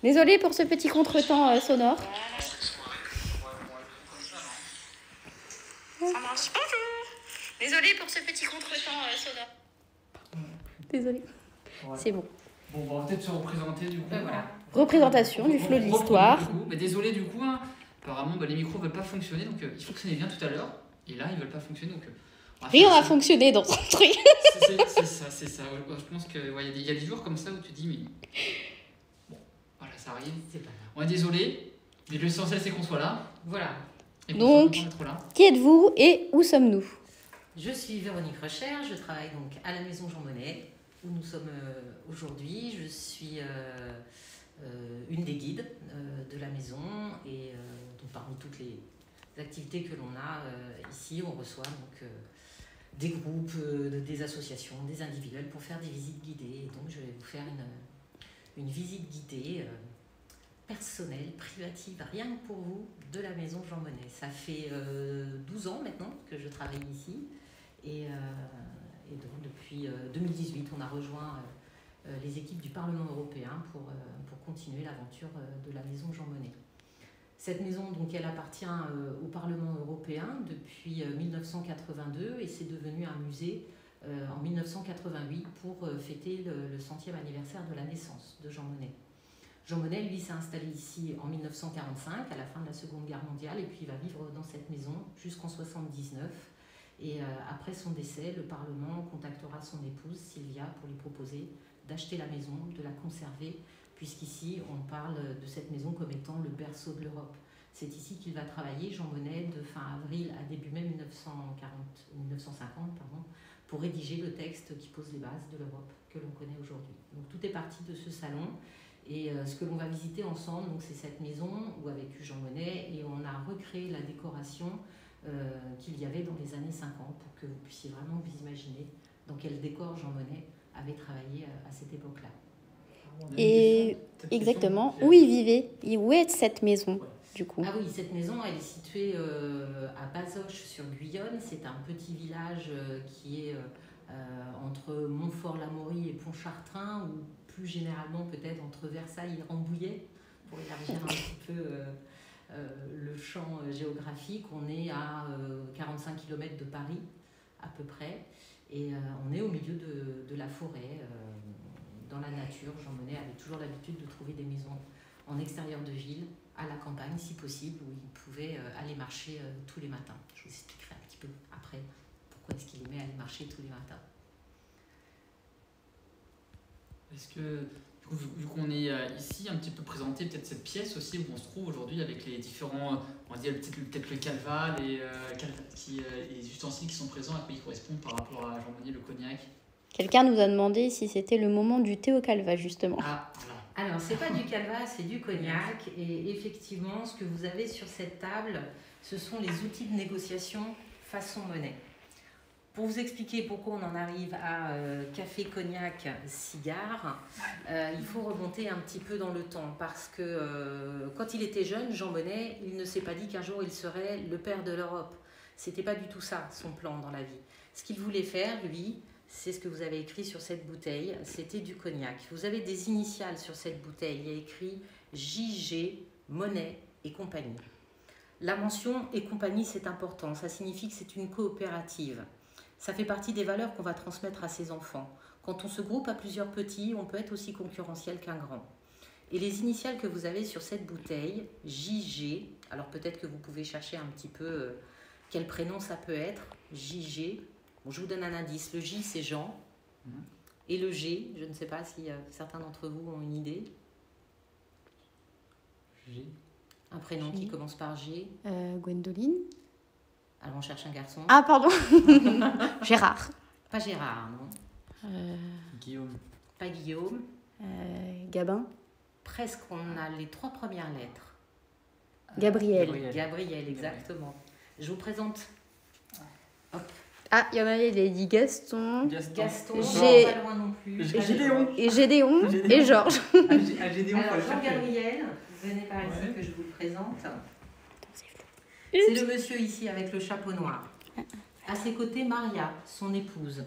Désolée pour ce petit contretemps sonore. Ça marche. Bonjour. Désolée pour ce petit contretemps sonore. Désolée. Ouais. C'est bon. Bon, on va peut-être se représenter du coup. Voilà. Représentation du flot de l'histoire. Mais désolé du coup, hein, apparemment les micros ne veulent pas fonctionner, donc ils fonctionnaient bien tout à l'heure, et là ils ne veulent pas fonctionner, donc... Rien n'a fonctionné dans son truc. C'est ça. Ouais, je pense qu'il y a des jours comme ça où tu te dis, mais... Bon, voilà, ça arrive. C'est pas grave. On est désolé, mais l'essentiel c'est qu'on soit là. Voilà. Et Donc, d'être là. Qui êtes-vous et où sommes-nous? Je suis Véronique Recher, je travaille donc à la Maison Jean Monnet, où nous sommes aujourd'hui. Je suis une des guides de la maison et donc parmi toutes les activités que l'on a ici, on reçoit donc des groupes, des associations, des individuels pour faire des visites guidées. Et donc je vais vous faire une visite guidée personnelle, privative, rien que pour vous, de la Maison Jean Monnet. Ça fait 12 ans maintenant que je travaille ici. Et donc depuis 2018, on a rejoint les équipes du Parlement européen pour continuer l'aventure de la Maison Jean Monnet. Cette maison, donc, elle appartient au Parlement européen depuis 1982 et c'est devenu un musée en 1988 pour fêter le 100e anniversaire de la naissance de Jean Monnet. Jean Monnet, lui, s'est installé ici en 1945, à la fin de la Seconde Guerre mondiale, et puis il va vivre dans cette maison jusqu'en 1979. Et après son décès, le Parlement contactera son épouse Sylvia pour lui proposer d'acheter la maison, de la conserver, puisqu'ici on parle de cette maison comme étant le berceau de l'Europe. C'est ici qu'il va travailler, Jean Monnet, de fin avril à début mai 1950, pour rédiger le texte qui pose les bases de l'Europe que l'on connaît aujourd'hui. Donc tout est parti de ce salon. Et ce que l'on va visiter ensemble, c'est cette maison où a vécu Jean Monnet, et on a recréé la décoration qu'il y avait dans les années 50 pour que vous puissiez vraiment vous imaginer dans quel décor Jean Monnet avait travaillé à cette époque-là. Et exactement, où il vivait? Où est cette maison, du coup? Ah oui, cette maison, elle est située à Bazoches sur Guyonne. C'est un petit village qui est entre Montfort-l'Amaury et Pontchartrain, ou plus généralement peut-être entre Versailles et Rambouillet, pour élargir un petit peu le champ géographique. On est à 45 km de Paris, à peu près, et on est au milieu de la forêt, dans la nature. Jean Monnet avait toujours l'habitude de trouver des maisons en extérieur de ville, à la campagne si possible, où il pouvait aller marcher tous les matins. Je vous expliquerai un petit peu après pourquoi est-ce qu'il aimait aller marcher tous les matins. Est-ce que, vu qu'on est ici, un petit peu présenté peut-être cette pièce aussi où on se trouve aujourd'hui avec les différents, on va dire peut-être le calva, les ustensiles qui sont présents, à quoi ils correspondent par rapport à Jean Monnet, le cognac. Quelqu'un nous a demandé si c'était le moment du thé au calva, justement. Ah, voilà. Alors, c'est pas du calva, c'est du cognac. Et effectivement, ce que vous avez sur cette table, ce sont les outils de négociation façon Monnet. Pour vous expliquer pourquoi on en arrive à café, cognac, cigare, il faut remonter un petit peu dans le temps. Parce que quand il était jeune, Jean Monnet, il ne s'est pas dit qu'un jour il serait le père de l'Europe. C'était pas du tout ça, son plan dans la vie. Ce qu'il voulait faire, lui, c'est ce que vous avez écrit sur cette bouteille, c'était du cognac. Vous avez des initiales sur cette bouteille, il y a écrit JG, Monnet et compagnie. La mention et compagnie, c'est important, ça signifie que c'est une coopérative. Ça fait partie des valeurs qu'on va transmettre à ses enfants. Quand on se groupe à plusieurs petits, on peut être aussi concurrentiel qu'un grand. Et les initiales que vous avez sur cette bouteille, JG, alors peut-être que vous pouvez chercher un petit peu quel prénom ça peut être, JG. Bon, je vous donne un indice, le J c'est Jean, et le G, je ne sais pas si certains d'entre vous ont une idée. G. Un prénom qui commence par G. Gwendoline. Alors on cherche un garçon. Ah, pardon. Gérard. Pas Gérard, non. Guillaume. Pas Guillaume. Gabin. Presque, on a les 3 premières lettres. Gabriel. Gabriel, exactement. Je vous présente. Hop. Ah, il y en avait, il a dit Gaston. Gaston, J'ai- pas loin non plus. Gédéon. Et Gédéon et Georges. Gédéon, Alors Jean-Gabriel, venez par ici que je vous le présente. C'est le monsieur ici avec le chapeau noir. À ses côtés, Maria, son épouse.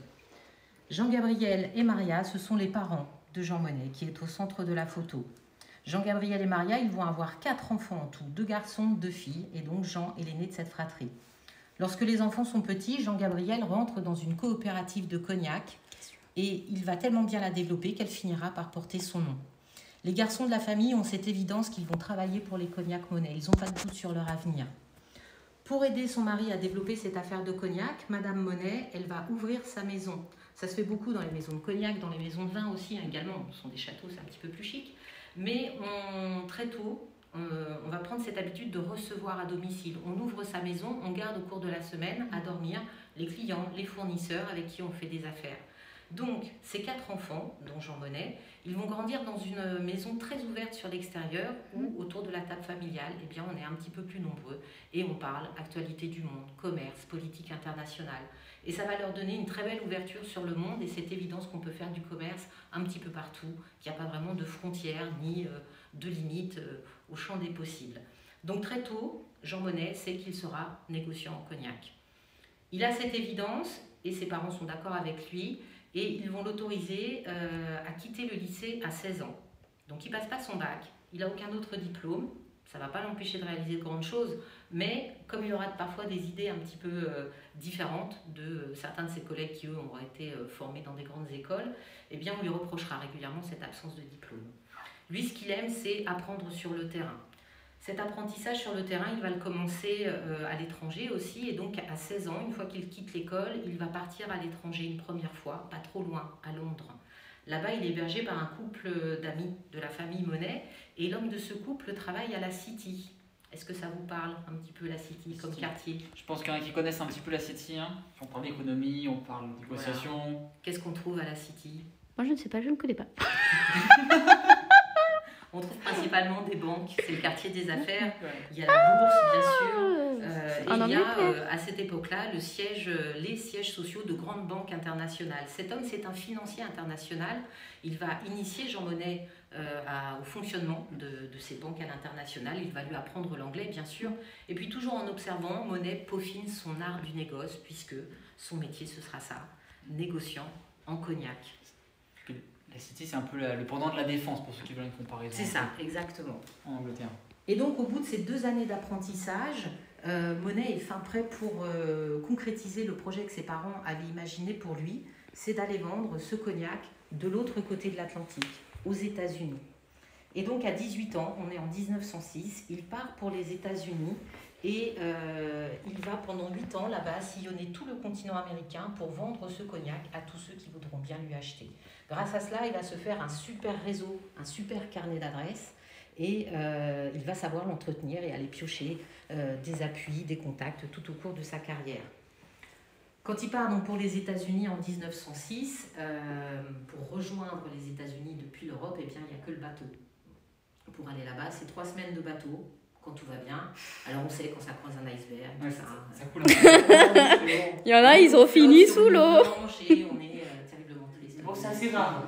Jean-Gabriel et Maria, ce sont les parents de Jean Monnet qui est au centre de la photo. Jean-Gabriel et Maria, ils vont avoir 4 enfants en tout, 2 garçons, 2 filles, et donc Jean est l'aîné de cette fratrie. Lorsque les enfants sont petits, Jean-Gabriel rentre dans une coopérative de cognac et il va tellement bien la développer qu'elle finira par porter son nom. Les garçons de la famille ont cette évidence qu'ils vont travailler pour les cognacs Monet. Ils n'ont pas de doute sur leur avenir. Pour aider son mari à développer cette affaire de cognac, Madame Monet, elle va ouvrir sa maison. Ça se fait beaucoup dans les maisons de cognac, dans les maisons de vin aussi, hein, également. Ce sont des châteaux, c'est un petit peu plus chic. Mais très tôt, on va prendre cette habitude de recevoir à domicile. On ouvre sa maison, on garde au cours de la semaine à dormir les clients, les fournisseurs avec qui on fait des affaires. Donc, ces 4 enfants, dont Jean Monet, ils vont grandir dans une maison très ouverte sur l'extérieur où, autour de la table familiale, eh bien, on est un petit peu plus nombreux et on parle actualité du monde, commerce, politique internationale. Et ça va leur donner une très belle ouverture sur le monde et cette évidence qu'on peut faire du commerce un petit peu partout, qu'il n'y a pas vraiment de frontières ni de limites au champ des possibles. Donc, très tôt, Jean Monet sait qu'il sera négociant en cognac. Il a cette évidence et ses parents sont d'accord avec lui. Et ils vont l'autoriser à quitter le lycée à 16 ans. Donc il ne passe pas son bac, il n'a aucun autre diplôme, ça ne va pas l'empêcher de réaliser de grandes choses, mais comme il aura parfois des idées un petit peu différentes de certains de ses collègues qui, eux, ont été formés dans des grandes écoles, eh bien on lui reprochera régulièrement cette absence de diplôme. Lui, ce qu'il aime, c'est apprendre sur le terrain. Cet apprentissage sur le terrain, il va le commencer à l'étranger aussi. Et donc, à 16 ans, une fois qu'il quitte l'école, il va partir à l'étranger une première fois, pas trop loin, à Londres. Là-bas, il est hébergé par un couple d'amis de la famille Monet. Et l'homme de ce couple travaille à la City. Est-ce que ça vous parle un petit peu, la City, comme quartier? Je pense qu'il y en a qui connaissent un petit peu la City. Hein. On parle d'économie, on parle de négociation. Voilà. Qu'est-ce qu'on trouve à la City? Moi, je ne sais pas, je ne connais pas. On trouve principalement des banques, c'est le quartier des affaires. Il y a la bourse, bien sûr. Et il y a à cette époque-là les sièges sociaux de grandes banques internationales. Cet homme, c'est un financier international. Il va initier Jean Monet au fonctionnement de ces banques à l'international. Il va lui apprendre l'anglais, bien sûr. Et puis, toujours en observant, Monet peaufine son art du négoce, puisque son métier, ce sera ça, négociant en cognac. La City, c'est un peu le pendant de la défense pour ceux qui veulent une comparaison. C'est ça, exactement. En Angleterre. Et donc, au bout de ces 2 années d'apprentissage, Monet est fin prêt pour concrétiser le projet que ses parents avaient imaginé pour lui, c'est d'aller vendre ce cognac de l'autre côté de l'Atlantique, aux États-Unis. Et donc, à 18 ans, on est en 1906, il part pour les États-Unis et il va pendant 8 ans là-bas sillonner tout le continent américain pour vendre ce cognac à tous ceux qui voudront bien lui acheter. Grâce à cela, il va se faire un super réseau, un super carnet d'adresses et il va savoir l'entretenir et aller piocher des appuis, des contacts tout au cours de sa carrière. Quand il part donc pour les États-Unis en 1906, pour rejoindre les États-Unis depuis l'Europe, eh bien, il n'y a que le bateau. Pour aller là-bas, c'est 3 semaines de bateau, quand tout va bien. Alors on sait quand ça croise un iceberg, Ouais, ça coule un peu. Il y en a, ils ont fini sous l'eau. Et on est terriblement triste. Bon, c'est assez grave.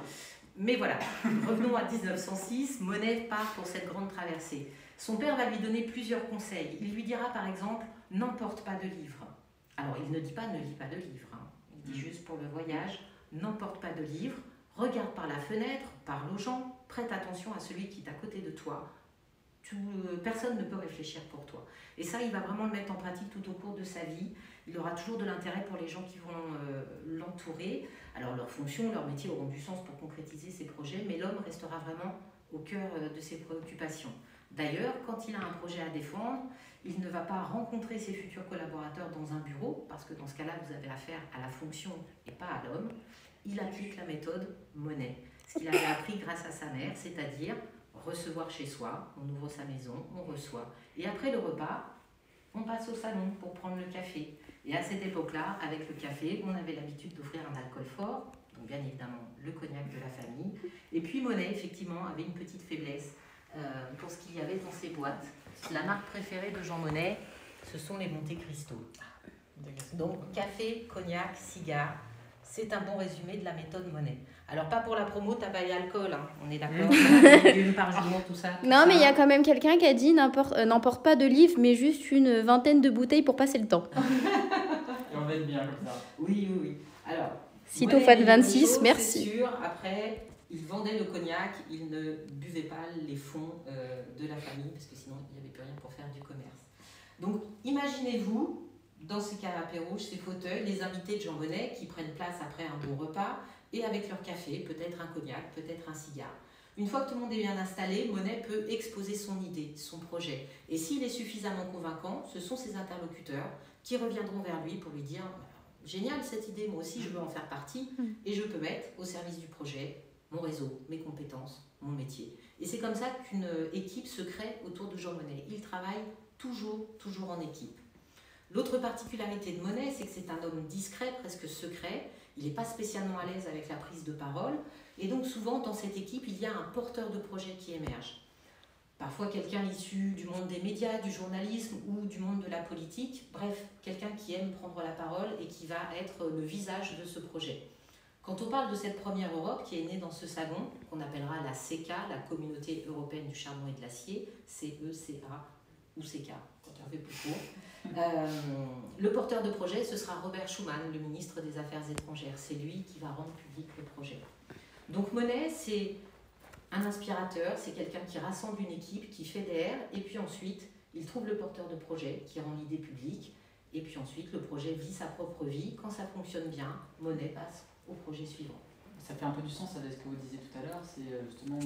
Mais voilà, revenons à 1906, Monet part pour cette grande traversée. Son père va lui donner plusieurs conseils. Il lui dira par exemple, n'emporte pas de livres. Alors il ne dit pas, ne lis pas de livres. Hein. Il dit juste pour le voyage, n'emporte pas de livres, regarde par la fenêtre, parle aux gens, prête attention à celui qui est à côté de toi. Personne ne peut réfléchir pour toi. Et ça, il va vraiment le mettre en pratique tout au cours de sa vie. Il aura toujours de l'intérêt pour les gens qui vont l'entourer. Alors, leurs fonctions, leur métier auront du sens pour concrétiser ses projets, mais l'homme restera vraiment au cœur de ses préoccupations. D'ailleurs, quand il a un projet à défendre, il ne va pas rencontrer ses futurs collaborateurs dans un bureau, parce que dans ce cas-là, vous avez affaire à la fonction et pas à l'homme. Il applique la méthode Monet, ce qu'il avait appris grâce à sa mère, c'est-à-dire recevoir chez soi, on ouvre sa maison, on reçoit. Et après le repas, on passe au salon pour prendre le café. Et à cette époque-là, avec le café, on avait l'habitude d'offrir un alcool fort, donc bien évidemment le cognac de la famille. Et puis Monet, effectivement, avait une petite faiblesse pour ce qu'il y avait dans ses boîtes. La marque préférée de Jean Monet, ce sont les Monte Cristo. Donc café, cognac, cigare, c'est un bon résumé de la méthode Monet. Alors pas pour la promo, tabac et alcool, hein. On est d'accord. Une par jour, tout ça. Non, mais il y a quand même quelqu'un qui a dit n'emporte pas de livres, mais juste une vingtaine de bouteilles pour passer le temps. Et on va être bien comme ça. Oui. Alors, Cytophane Monet, 26, chose, merci. C'est sûr, après, il vendait le cognac, il ne buvait pas les fonds de la famille, parce que sinon il n'y avait plus rien pour faire du commerce. Donc imaginez-vous, dans ces canapés rouges, ces fauteuils, les invités de Jean Monnet qui prennent place après un bon repas, et avec leur café, peut-être un cognac, peut-être un cigare. Une fois que tout le monde est bien installé, Monnet peut exposer son idée, son projet. Et s'il est suffisamment convaincant, ce sont ses interlocuteurs qui reviendront vers lui pour lui dire « Génial cette idée, moi aussi je veux en faire partie et je peux mettre au service du projet mon réseau, mes compétences, mon métier. » Et c'est comme ça qu'une équipe se crée autour de Jean Monnet. Il travaille toujours en équipe. L'autre particularité de Monnet, c'est que c'est un homme discret, presque secret. Il n'est pas spécialement à l'aise avec la prise de parole. Et donc souvent, dans cette équipe, il y a un porteur de projet qui émerge. Parfois, quelqu'un issu du monde des médias, du journalisme ou du monde de la politique. Bref, quelqu'un qui aime prendre la parole et qui va être le visage de ce projet. Quand on parle de cette première Europe qui est née dans ce salon, qu'on appellera la CECA, la Communauté Européenne du Charbon et de l'Acier, CECA ou CECA, quand on fait plus court. Le porteur de projet, ce sera Robert Schuman, le ministre des Affaires étrangères. C'est lui qui va rendre public le projet. Donc Monnet, c'est un inspirateur, c'est quelqu'un qui rassemble une équipe, qui fédère, et puis ensuite, il trouve le porteur de projet qui rend l'idée publique, et puis ensuite, le projet vit sa propre vie. Quand ça fonctionne bien, Monnet passe au projet suivant. Ça fait un peu du sens avec ce que vous disiez tout à l'heure, c'est justement,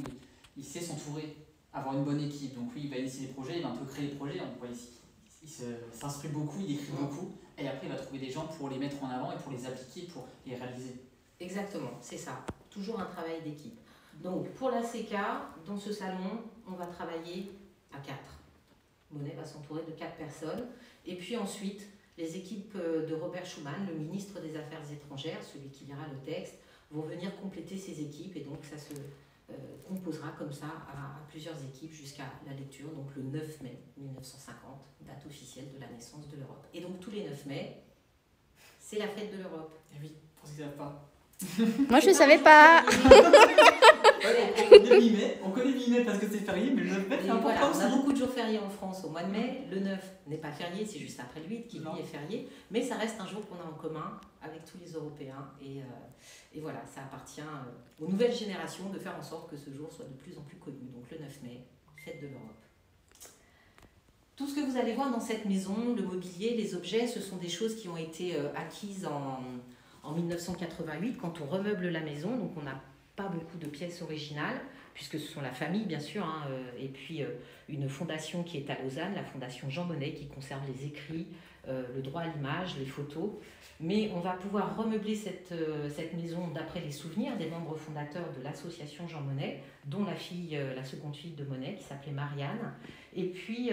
il sait s'entourer, avoir une bonne équipe. Donc oui, il va initier les projets, il va un peu créer les projets, on voit ici. Il s'instruit beaucoup, il écrit beaucoup, et après il va trouver des gens pour les mettre en avant et pour les appliquer, pour les réaliser. Exactement, c'est ça. Toujours un travail d'équipe. Donc pour la CECA, dans ce salon, on va travailler à 4. Monnet va s'entourer de 4 personnes. Et puis ensuite, les équipes de Robert Schuman, le ministre des Affaires étrangères, celui qui lira le texte, vont venir compléter ces équipes. Et donc ça se composera comme ça à plusieurs équipes jusqu'à la lecture, donc le 9 mai 1950, date officielle de la naissance de l'Europe. Et donc tous les 9 mai, c'est la fête de l'Europe. Et oui, pour ceux qui ne savent pas. Moi, je ne savais pas. On connaît le 8 mai parce que c'est férié, mais le 9 mai, c'est important voilà, aussi. on a beaucoup de jours fériés en France au mois de mai. Le 9 n'est pas férié, c'est juste après le 8 qui lui est férié. Mais ça reste un jour qu'on a en commun avec tous les Européens. Et voilà, ça appartient aux nouvelles générations de faire en sorte que ce jour soit de plus en plus connu. Donc le 9 mai, fête de l'Europe. Tout ce que vous allez voir dans cette maison, le mobilier, les objets, ce sont des choses qui ont été acquises en 1988 quand on remeuble la maison. Donc on n'a pas beaucoup de pièces originales, puisque ce sont la famille bien sûr, hein, et puis une fondation qui est à Lausanne, la fondation Jean Monnet, qui conserve les écrits, le droit à l'image, les photos. Mais on va pouvoir remeubler cette maison d'après les souvenirs des membres fondateurs de l'association Jean Monnet, dont la seconde fille de Monnet, qui s'appelait Marianne. Et puis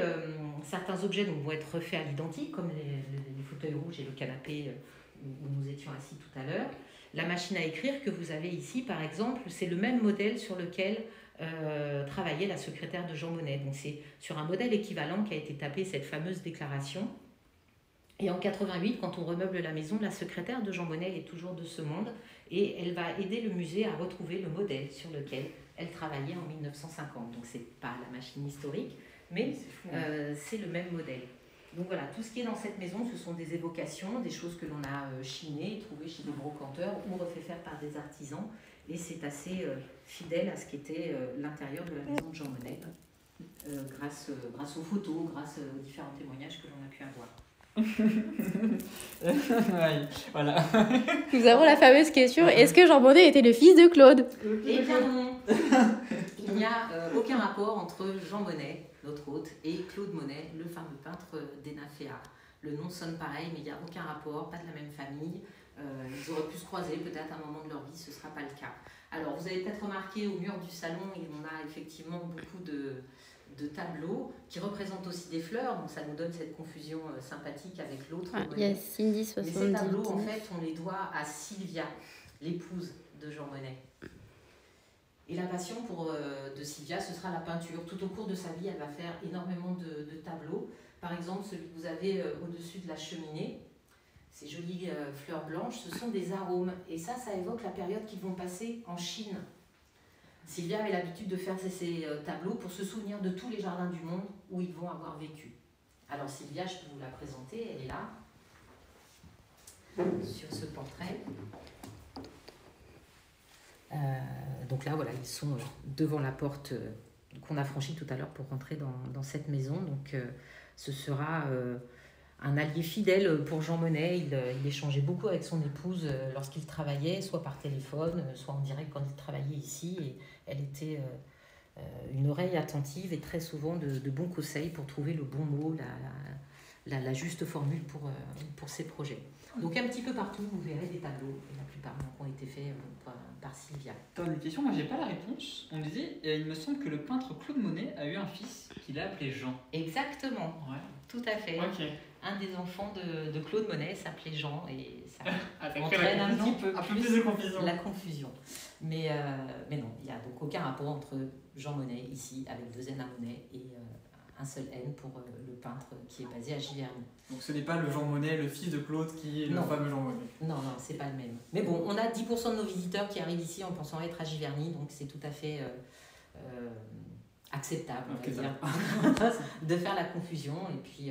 certains objets donc, vont être refaits à l'identique, comme les fauteuils rouges et le canapé où nous étions assis tout à l'heure. La machine à écrire que vous avez ici, par exemple, c'est le même modèle sur lequel travaillait la secrétaire de Jean Monnet. Donc c'est sur un modèle équivalent qu'a été tapée cette fameuse déclaration. Et en 88, quand on remeuble la maison, la secrétaire de Jean Monnet est toujours de ce monde et elle va aider le musée à retrouver le modèle sur lequel elle travaillait en 1950. Donc c'est pas la machine historique, mais c'est le même modèle. Donc voilà, tout ce qui est dans cette maison, ce sont des évocations, des choses que l'on a chinées, trouvées chez des brocanteurs ou refait faire par des artisans. Et c'est assez fidèle à ce qu'était l'intérieur de la maison de Jean Monnet, grâce aux photos, grâce aux différents témoignages que l'on a pu avoir. Ouais, voilà. Nous avons la fameuse question, est-ce que Jean Monnet était le fils de Claude? Eh bien non. Il n'y a aucun rapport entre Jean Monnet, notre hôte, et Claude Monet, le fameux peintre d'Enaféa. Le nom sonne pareil, mais il n'y a aucun rapport, pas de la même famille. Ils auraient pu se croiser peut-être à un moment de leur vie, ce ne sera pas le cas. Alors, vous avez peut-être remarqué au mur du salon, on a effectivement beaucoup de tableaux qui représentent aussi des fleurs, donc ça nous donne cette confusion sympathique avec l'autre. Il y a Cindy 70. Mais ces tableaux, en fait, on les doit à Sylvia, l'épouse de Jean Monnet. Et la passion de Sylvia, ce sera la peinture. Tout au cours de sa vie, elle va faire énormément de tableaux. Par exemple, celui que vous avez au-dessus de la cheminée, ces jolies fleurs blanches, ce sont des arômes. Et ça évoque la période qu'ils vont passer en Chine. Sylvia avait l'habitude de faire ces tableaux pour se souvenir de tous les jardins du monde où ils vont avoir vécu. Alors Sylvia, je peux vous la présenter, elle est là, sur ce portrait. Donc là, voilà, ils sont devant la porte qu'on a franchie tout à l'heure pour rentrer dans cette maison. Donc ce sera un allié fidèle pour Jean Monnet. Il échangeait beaucoup avec son épouse lorsqu'il travaillait, soit par téléphone, soit en direct quand il travaillait ici. Et elle était une oreille attentive et très souvent de bons conseils pour trouver le bon mot, la juste formule pour ses projets. Donc un petit peu partout, vous verrez des tableaux, et la plupart ont été faits par Sylvia. Dans les questions, moi j'ai pas la réponse. On disait, il me semble que le peintre Claude Monet a eu un fils qu'il a appelé Jean. Exactement, Ouais. tout à fait. Ok. Un des enfants de Claude Monet s'appelait Jean et ça Avec entraîne un petit peu plus de confusion. la confusion. Mais non, il n'y a donc aucun rapport entre Jean Monnet ici avec 2 N à Monet et un seul N pour le peintre qui est basé à Giverny. Donc ce n'est pas le Jean Monnet, le fils de Claude, qui est le fameux Jean Monnet. Non, c'est pas le même. Mais bon, on a 10% de nos visiteurs qui arrivent ici en pensant être à Giverny, donc c'est tout à fait acceptable, on va dire, de faire la confusion. Et puis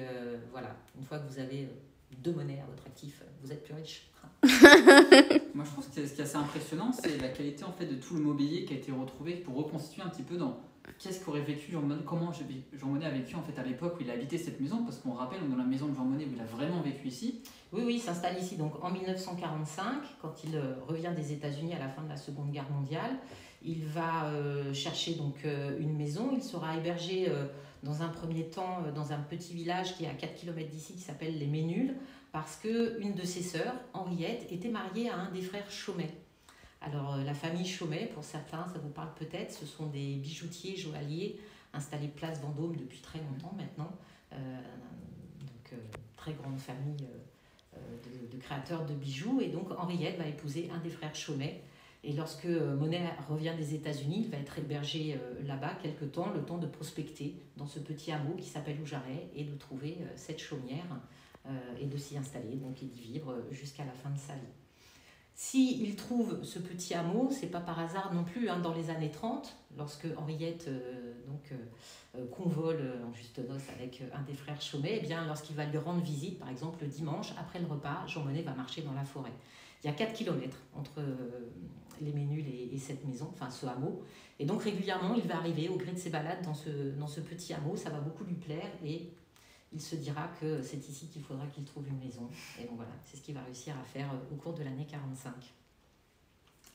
voilà, une fois que vous avez 2 monnaies à votre actif, vous êtes plus riche. Moi je trouve que ce qui est assez impressionnant, c'est la qualité en fait de tout le mobilier qui a été retrouvé pour reconstituer un petit peu dans qu'est-ce qu'aurait vécu Jean Monnet, comment Jean Monnet a vécu en fait à l'époque où il a habité cette maison, parce qu'on rappelle, on est dans la maison de Jean Monnet où il a vraiment vécu ici. Oui, il s'installe ici donc en 1945, quand il revient des États-Unis à la fin de la Seconde Guerre mondiale. Il va chercher donc une maison. Il sera hébergé dans un premier temps dans un petit village qui est à 4 km d'ici, qui s'appelle les Ménules, parce qu'une de ses sœurs, Henriette, était mariée à un des frères Chaumet. Alors la famille Chaumet, pour certains, ça vous parle peut-être, ce sont des bijoutiers joailliers installés place Vendôme depuis très longtemps maintenant. Très grande famille de créateurs de bijoux. Et donc Henriette va épouser un des frères Chaumet. Et lorsque Monet revient des États-Unis, il va être hébergé là-bas quelque temps, le temps de prospecter dans ce petit hameau qui s'appelle Oujaret et de trouver cette chaumière et de s'y installer, donc et d'y vivre jusqu'à la fin de sa vie. S'il trouve ce petit hameau, c'est pas par hasard non plus, dans les années 30, lorsque Henriette convole en juste noces avec un des frères Chaumet, lorsqu'il va lui rendre visite, par exemple le dimanche, après le repas, Jean Monnet va marcher dans la forêt. Il y a 4 km entre les Ménules et cette maison, enfin ce hameau. Et donc régulièrement, il va arriver au gré de ses balades dans ce petit hameau. Ça va beaucoup lui plaire et il se dira que c'est ici qu'il faudra qu'il trouve une maison. Et donc voilà, c'est ce qu'il va réussir à faire au cours de l'année 45.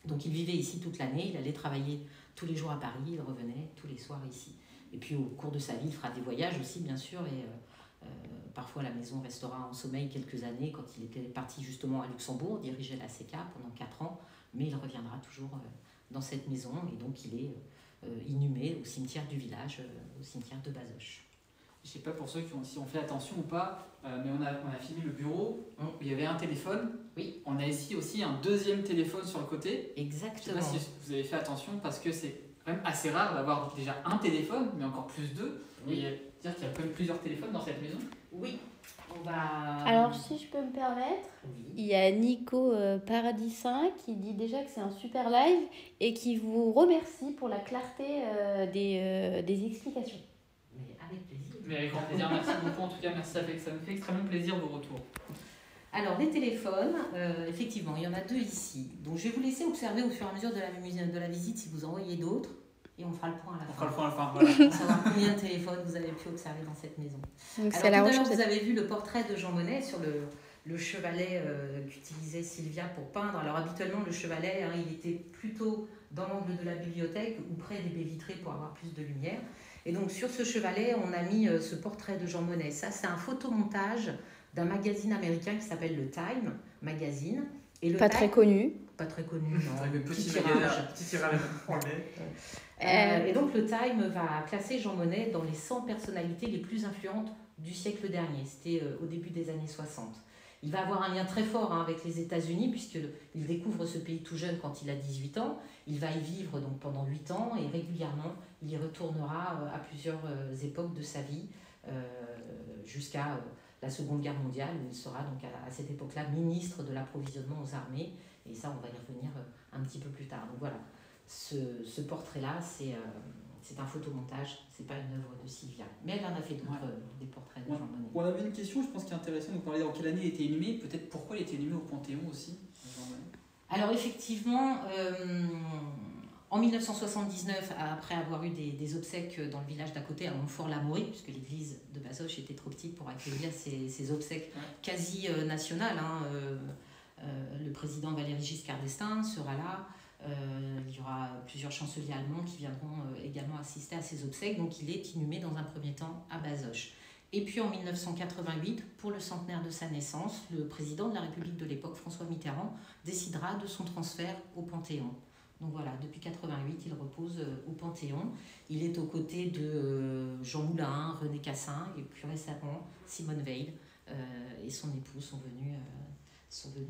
Donc il vivait ici toute l'année, il allait travailler tous les jours à Paris, il revenait tous les soirs ici. Et puis au cours de sa vie, il fera des voyages aussi, bien sûr, et parfois la maison restera en sommeil quelques années quand il était parti justement à Luxembourg, diriger la CECA pendant 4 ans, mais il reviendra toujours dans cette maison et donc il est inhumé au cimetière du village, au cimetière de Bazoches. Je ne sais pas pour ceux si on fait attention ou pas, mais on a filmé le bureau, il y avait un téléphone. Oui. On a ici aussi un deuxième téléphone sur le côté. Exactement. Je ne sais pas si vous avez fait attention parce que c'est quand même assez rare d'avoir déjà un téléphone, mais encore plus 2. Oui. C'est-à-dire qu'il y a quand même plusieurs téléphones dans cette maison. Oui. On va... Alors, si je peux me permettre, il y a Nico Paradis 5 qui dit déjà que c'est un super live et qui vous remercie pour la clarté des explications. Mais avec plaisir. Mais avec grand plaisir, merci beaucoup en tout cas, merci, ça me fait extrêmement plaisir vos retours. Alors, les téléphones, effectivement, il y en a 2 ici. Donc, je vais vous laisser observer au fur et à mesure de la visite si vous en voyez d'autres. Et on fera le point à la fin. On fera le point à la fin, voilà. Pour savoir combien de téléphones vous avez pu observer dans cette maison. Donc, Alors, tout à l'heure, vous avez vu le portrait de Jean Monnet sur le chevalet qu'utilisait Sylvia pour peindre. Alors, habituellement, le chevalet, il était plutôt dans l'angle de la bibliothèque ou près des baies vitrées pour avoir plus de lumière. Et donc, sur ce chevalet, on a mis ce portrait de Jean Monnet. Ça, c'est un photomontage d'un magazine américain qui s'appelle le Time Magazine. Et le Pas Time, très connu. Pas très connu, non. Petit tirage. Et donc le Time va classer Jean Monnet dans les 100 personnalités les plus influentes du siècle dernier. C'était au début des années 60. Il va avoir un lien très fort avec les États-Unis puisqu'il découvre ce pays tout jeune quand il a 18 ans. Il va y vivre donc pendant 8 ans et régulièrement il y retournera à plusieurs époques de sa vie jusqu'à la Seconde Guerre mondiale où il sera donc à cette époque-là ministre de l'approvisionnement aux armées. Et ça, on va y revenir un petit peu plus tard. Donc voilà, ce portrait-là, c'est un photomontage, c'est pas une œuvre de Sylvia. Mais elle en a fait d'autres, des portraits de Jean Monnet. On avait une question, je pense, qui est intéressante. Vous parlez en quelle année il était inhumé, peut-être pourquoi il était inhumé au Panthéon aussi, Jean Monnet. Alors effectivement, en 1979, après avoir eu des obsèques dans le village d'à côté, à Montfort-l'Amaury, puisque l'église de Bazoches était trop petite pour accueillir ces obsèques quasi nationales, le président Valéry Giscard d'Estaing sera là. Il y aura plusieurs chanceliers allemands qui viendront également assister à ces obsèques. Donc il est inhumé dans un premier temps à Bazoches. Et puis en 1988, pour le centenaire de sa naissance, le président de la République de l'époque, François Mitterrand, décidera de son transfert au Panthéon. Donc voilà, depuis 1988, il repose au Panthéon. Il est aux côtés de Jean Moulin, René Cassin et plus récemment Simone Veil et son époux sont venus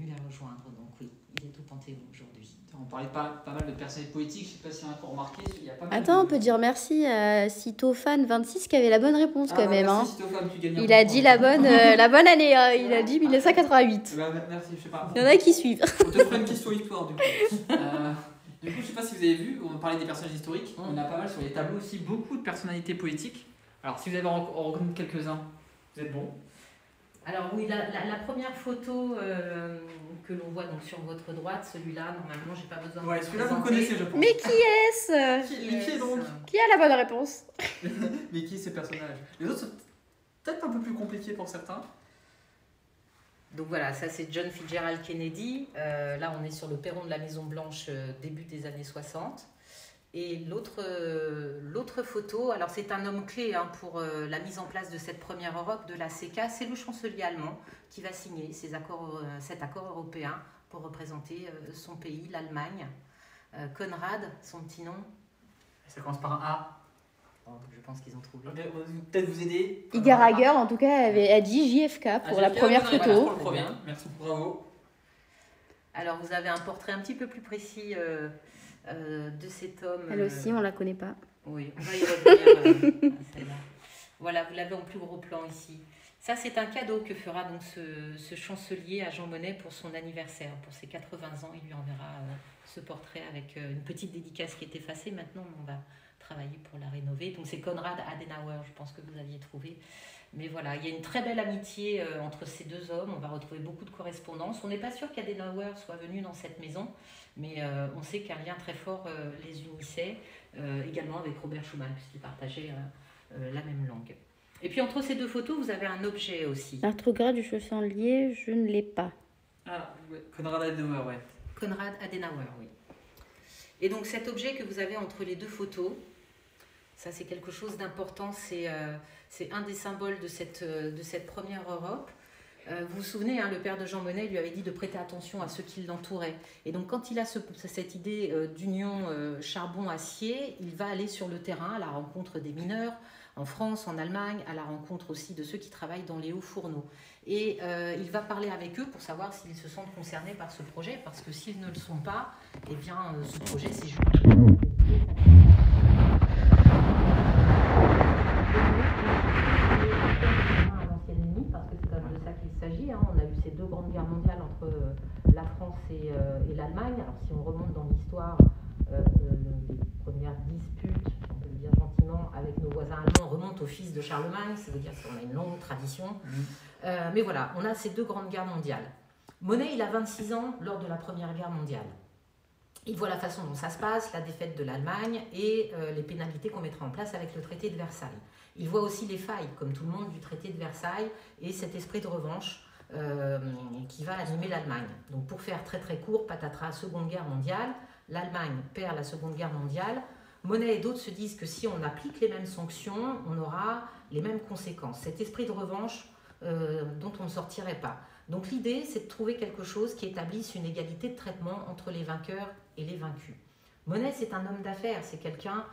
la rejoindre. Donc oui, il est au Panthéon aujourd'hui. On parlait pas mal de personnalités politiques, je ne sais pas si on a encore remarqué. Il y a pas mal Attends, on peut dire merci à Cytofan26 qui avait la bonne réponse quand même. Merci, Cytofan, tu gagnes il a dit la bonne année, il a dit 1988. Merci, je sais pas. Il y en a qui suivent. On te fera une question histoire du coup. Du coup, je ne sais pas si vous avez vu, on parlait des personnages historiques, on a pas mal sur les tableaux aussi beaucoup de personnalités politiques. Alors si vous avez en reconnu quelques-uns, vous êtes bon. Alors oui, la première photo que l'on voit donc sur votre droite, celui-là, normalement, j'ai pas besoin de vous celui-là vous connaissez, je pense. Mais qui est-ce Qui est donc Qui a la bonne réponse? Mais qui est ce personnage? Les autres sont peut-être un peu plus compliqués pour certains. Donc voilà, ça c'est John Fitzgerald Kennedy. Là, on est sur le perron de la Maison Blanche début des années 60. Et l'autre photo, alors c'est un homme clé pour la mise en place de cette première Europe de la CECA, c'est le chancelier allemand qui va signer cet accord européen pour représenter son pays, l'Allemagne. Konrad, son petit nom. Ça commence par un A. Je pense qu'ils ont trouvé. Peut-être vous aider. Iger Hager, en tout cas, a dit JFK pour la première photo. Voilà, pour le premier. Merci, bravo. Alors vous avez un portrait un petit peu plus précis de cet homme. Elle aussi, on la connaît pas. Oui, on va y revenir à celle-là. Voilà, vous l'avez en plus gros plan ici. Ça, c'est un cadeau que fera donc ce chancelier à Jean Monnet pour son anniversaire. Pour ses 80 ans, il lui enverra ce portrait avec une petite dédicace qui est effacée. Maintenant, on va travailler pour la rénover. Donc c'est Konrad Adenauer, je pense que vous aviez trouvé. Mais voilà, il y a une très belle amitié entre ces deux hommes. On va retrouver beaucoup de correspondances. On n'est pas sûr qu'Adenauer soit venu dans cette maison, mais on sait qu'un lien très fort les unissait, également avec Robert Schuman, puisqu'ils partageaient la même langue. Et puis entre ces deux photos, vous avez un objet aussi. L'arthrographe du chancelier, je ne l'ai pas. Ah, ouais. Konrad Adenauer, ouais. Konrad Adenauer, oui. Et donc cet objet que vous avez entre les deux photos, ça c'est quelque chose d'important, c'est un des symboles de cette première Europe. Vous vous souvenez, le père de Jean Monnet lui avait dit de prêter attention à ceux qui l'entouraient. Et donc quand il a cette idée d'union charbon-acier, il va aller sur le terrain à la rencontre des mineurs, en France, en Allemagne, à la rencontre aussi de ceux qui travaillent dans les hauts fourneaux. Et il va parler avec eux pour savoir s'ils se sentent concernés par ce projet, parce que s'ils ne le sont pas, eh bien ce projet c'est juste... parce que c'est quand même de ça qu'il s'agit. On a eu ces deux grandes guerres mondiales entre la France et l'Allemagne. Alors si on remonte dans l'histoire, les premières disputes, on peut le dire gentiment, avec nos voisins allemands remontent au fils de Charlemagne, ça veut dire qu'on a une longue tradition. Mais voilà, on a ces deux grandes guerres mondiales. Monnet, il a 26 ans lors de la Première Guerre mondiale. Il voit la façon dont ça se passe, la défaite de l'Allemagne et les pénalités qu'on mettra en place avec le traité de Versailles. Il voit aussi les failles, comme tout le monde, du traité de Versailles et cet esprit de revanche qui va animer l'Allemagne. Donc pour faire très très court, patatras, Seconde Guerre mondiale, l'Allemagne perd la Seconde Guerre mondiale. Monnet et d'autres se disent que si on applique les mêmes sanctions, on aura les mêmes conséquences. Cet esprit de revanche dont on ne sortirait pas. Donc l'idée, c'est de trouver quelque chose qui établisse une égalité de traitement entre les vainqueurs et les vaincus. Monnet, c'est un homme d'affaires, c'est quelqu'un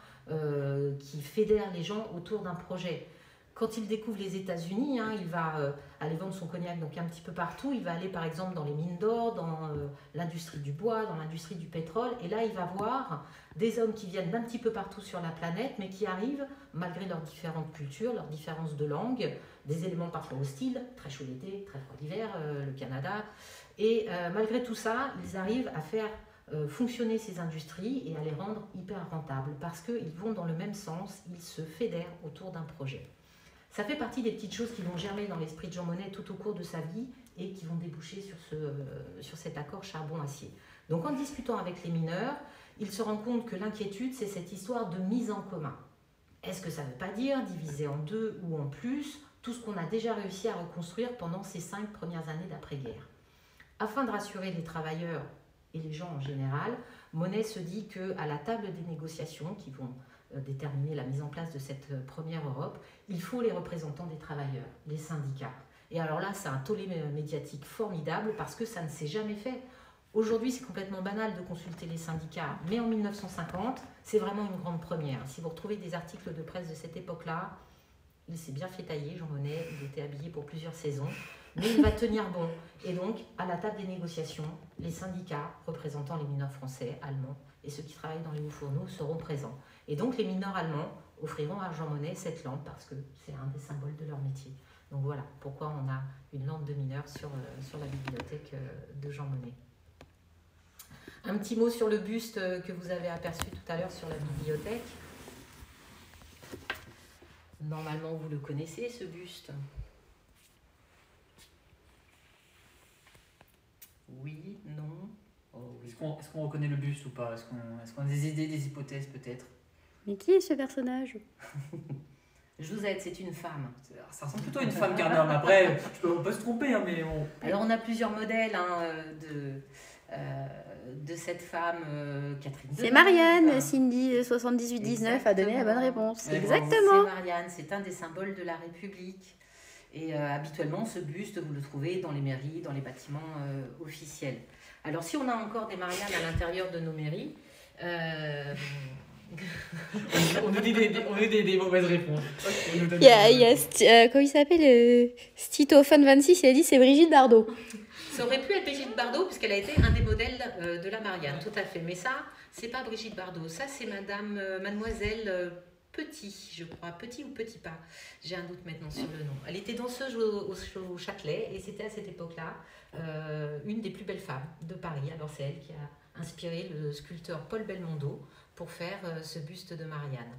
qui fédère les gens autour d'un projet. Quand il découvre les États-Unis, il va aller vendre son cognac donc un petit peu partout. Il va aller par exemple dans les mines d'or, dans l'industrie du bois, dans l'industrie du pétrole. Et là, il va voir des hommes qui viennent d'un petit peu partout sur la planète, mais qui arrivent, malgré leurs différentes cultures, leurs différences de langue, des éléments parfois hostiles, très chaud l'été, très froid l'hiver, le Canada. Et malgré tout ça, ils arrivent à faire fonctionner ces industries et à les rendre hyper rentables parce qu'ils vont dans le même sens, ils se fédèrent autour d'un projet. Ça fait partie des petites choses qui vont germer dans l'esprit de Jean Monnet tout au cours de sa vie et qui vont déboucher sur cet accord charbon-acier. Donc en discutant avec les mineurs, il se rend compte que l'inquiétude, c'est cette histoire de mise en commun. Est-ce que ça ne veut pas dire diviser en deux ou en plus tout ce qu'on a déjà réussi à reconstruire pendant ces 5 premières années d'après-guerre? Afin de rassurer les travailleurs et les gens en général, Monnet se dit qu'à la table des négociations qui vont déterminer la mise en place de cette première Europe, il faut les représentants des travailleurs, les syndicats. Et alors là, c'est un tollé médiatique formidable parce que ça ne s'est jamais fait. Aujourd'hui, c'est complètement banal de consulter les syndicats, mais en 1950, c'est vraiment une grande première. Si vous retrouvez des articles de presse de cette époque-là, il s'est bien fait tailler, Jean Monnet, il était habillé pour plusieurs saisons, mais il va tenir bon. Et donc, à la table des négociations, les syndicats représentant les mineurs français, allemands et ceux qui travaillent dans les hauts fourneaux seront présents. Et donc, les mineurs allemands offriront à Jean Monnet cette lampe parce que c'est un des symboles de leur métier. Donc voilà pourquoi on a une lampe de mineur sur la bibliothèque de Jean Monnet. Un petit mot sur le buste que vous avez aperçu tout à l'heure sur la bibliothèque. Normalement, vous le connaissez, ce buste. Oui, non. Oh, oui. Est-ce qu'on reconnaît le buste ou pas? Est-ce qu'on a des idées, des hypothèses peut-être? Mais qui est ce personnage? Je vous aide, c'est une femme. Ça ressemble plutôt à une femme qu'un homme. Après, on peut se tromper, hein, mais on... Alors, on a plusieurs modèles de cette femme, Catherine Deneuve. C'est Marianne, Cindy 7819 a donné la bonne réponse. Exactement. C'est Marianne, c'est un des symboles de la République. Et habituellement, ce buste, vous le trouvez dans les mairies, dans les bâtiments officiels. Alors, si on a encore des Mariannes à l'intérieur de nos mairies... on nous dit des mauvaises réponses. Il y a comment il s'appelle Stitophane 26, il a dit c'est Brigitte Bardot. Ça aurait pu être Brigitte Bardot, puisqu'elle a été un des modèles de la Marianne, tout à fait. Mais ça, c'est pas Brigitte Bardot. Ça, c'est mademoiselle Petit, je crois. Petit ou Petit pas. J'ai un doute maintenant sur le nom. Elle était danseuse au Châtelet, et c'était à cette époque-là une des plus belles femmes de Paris. Alors, c'est elle qui a inspiré le sculpteur Paul Belmondo pour faire ce buste de Marianne.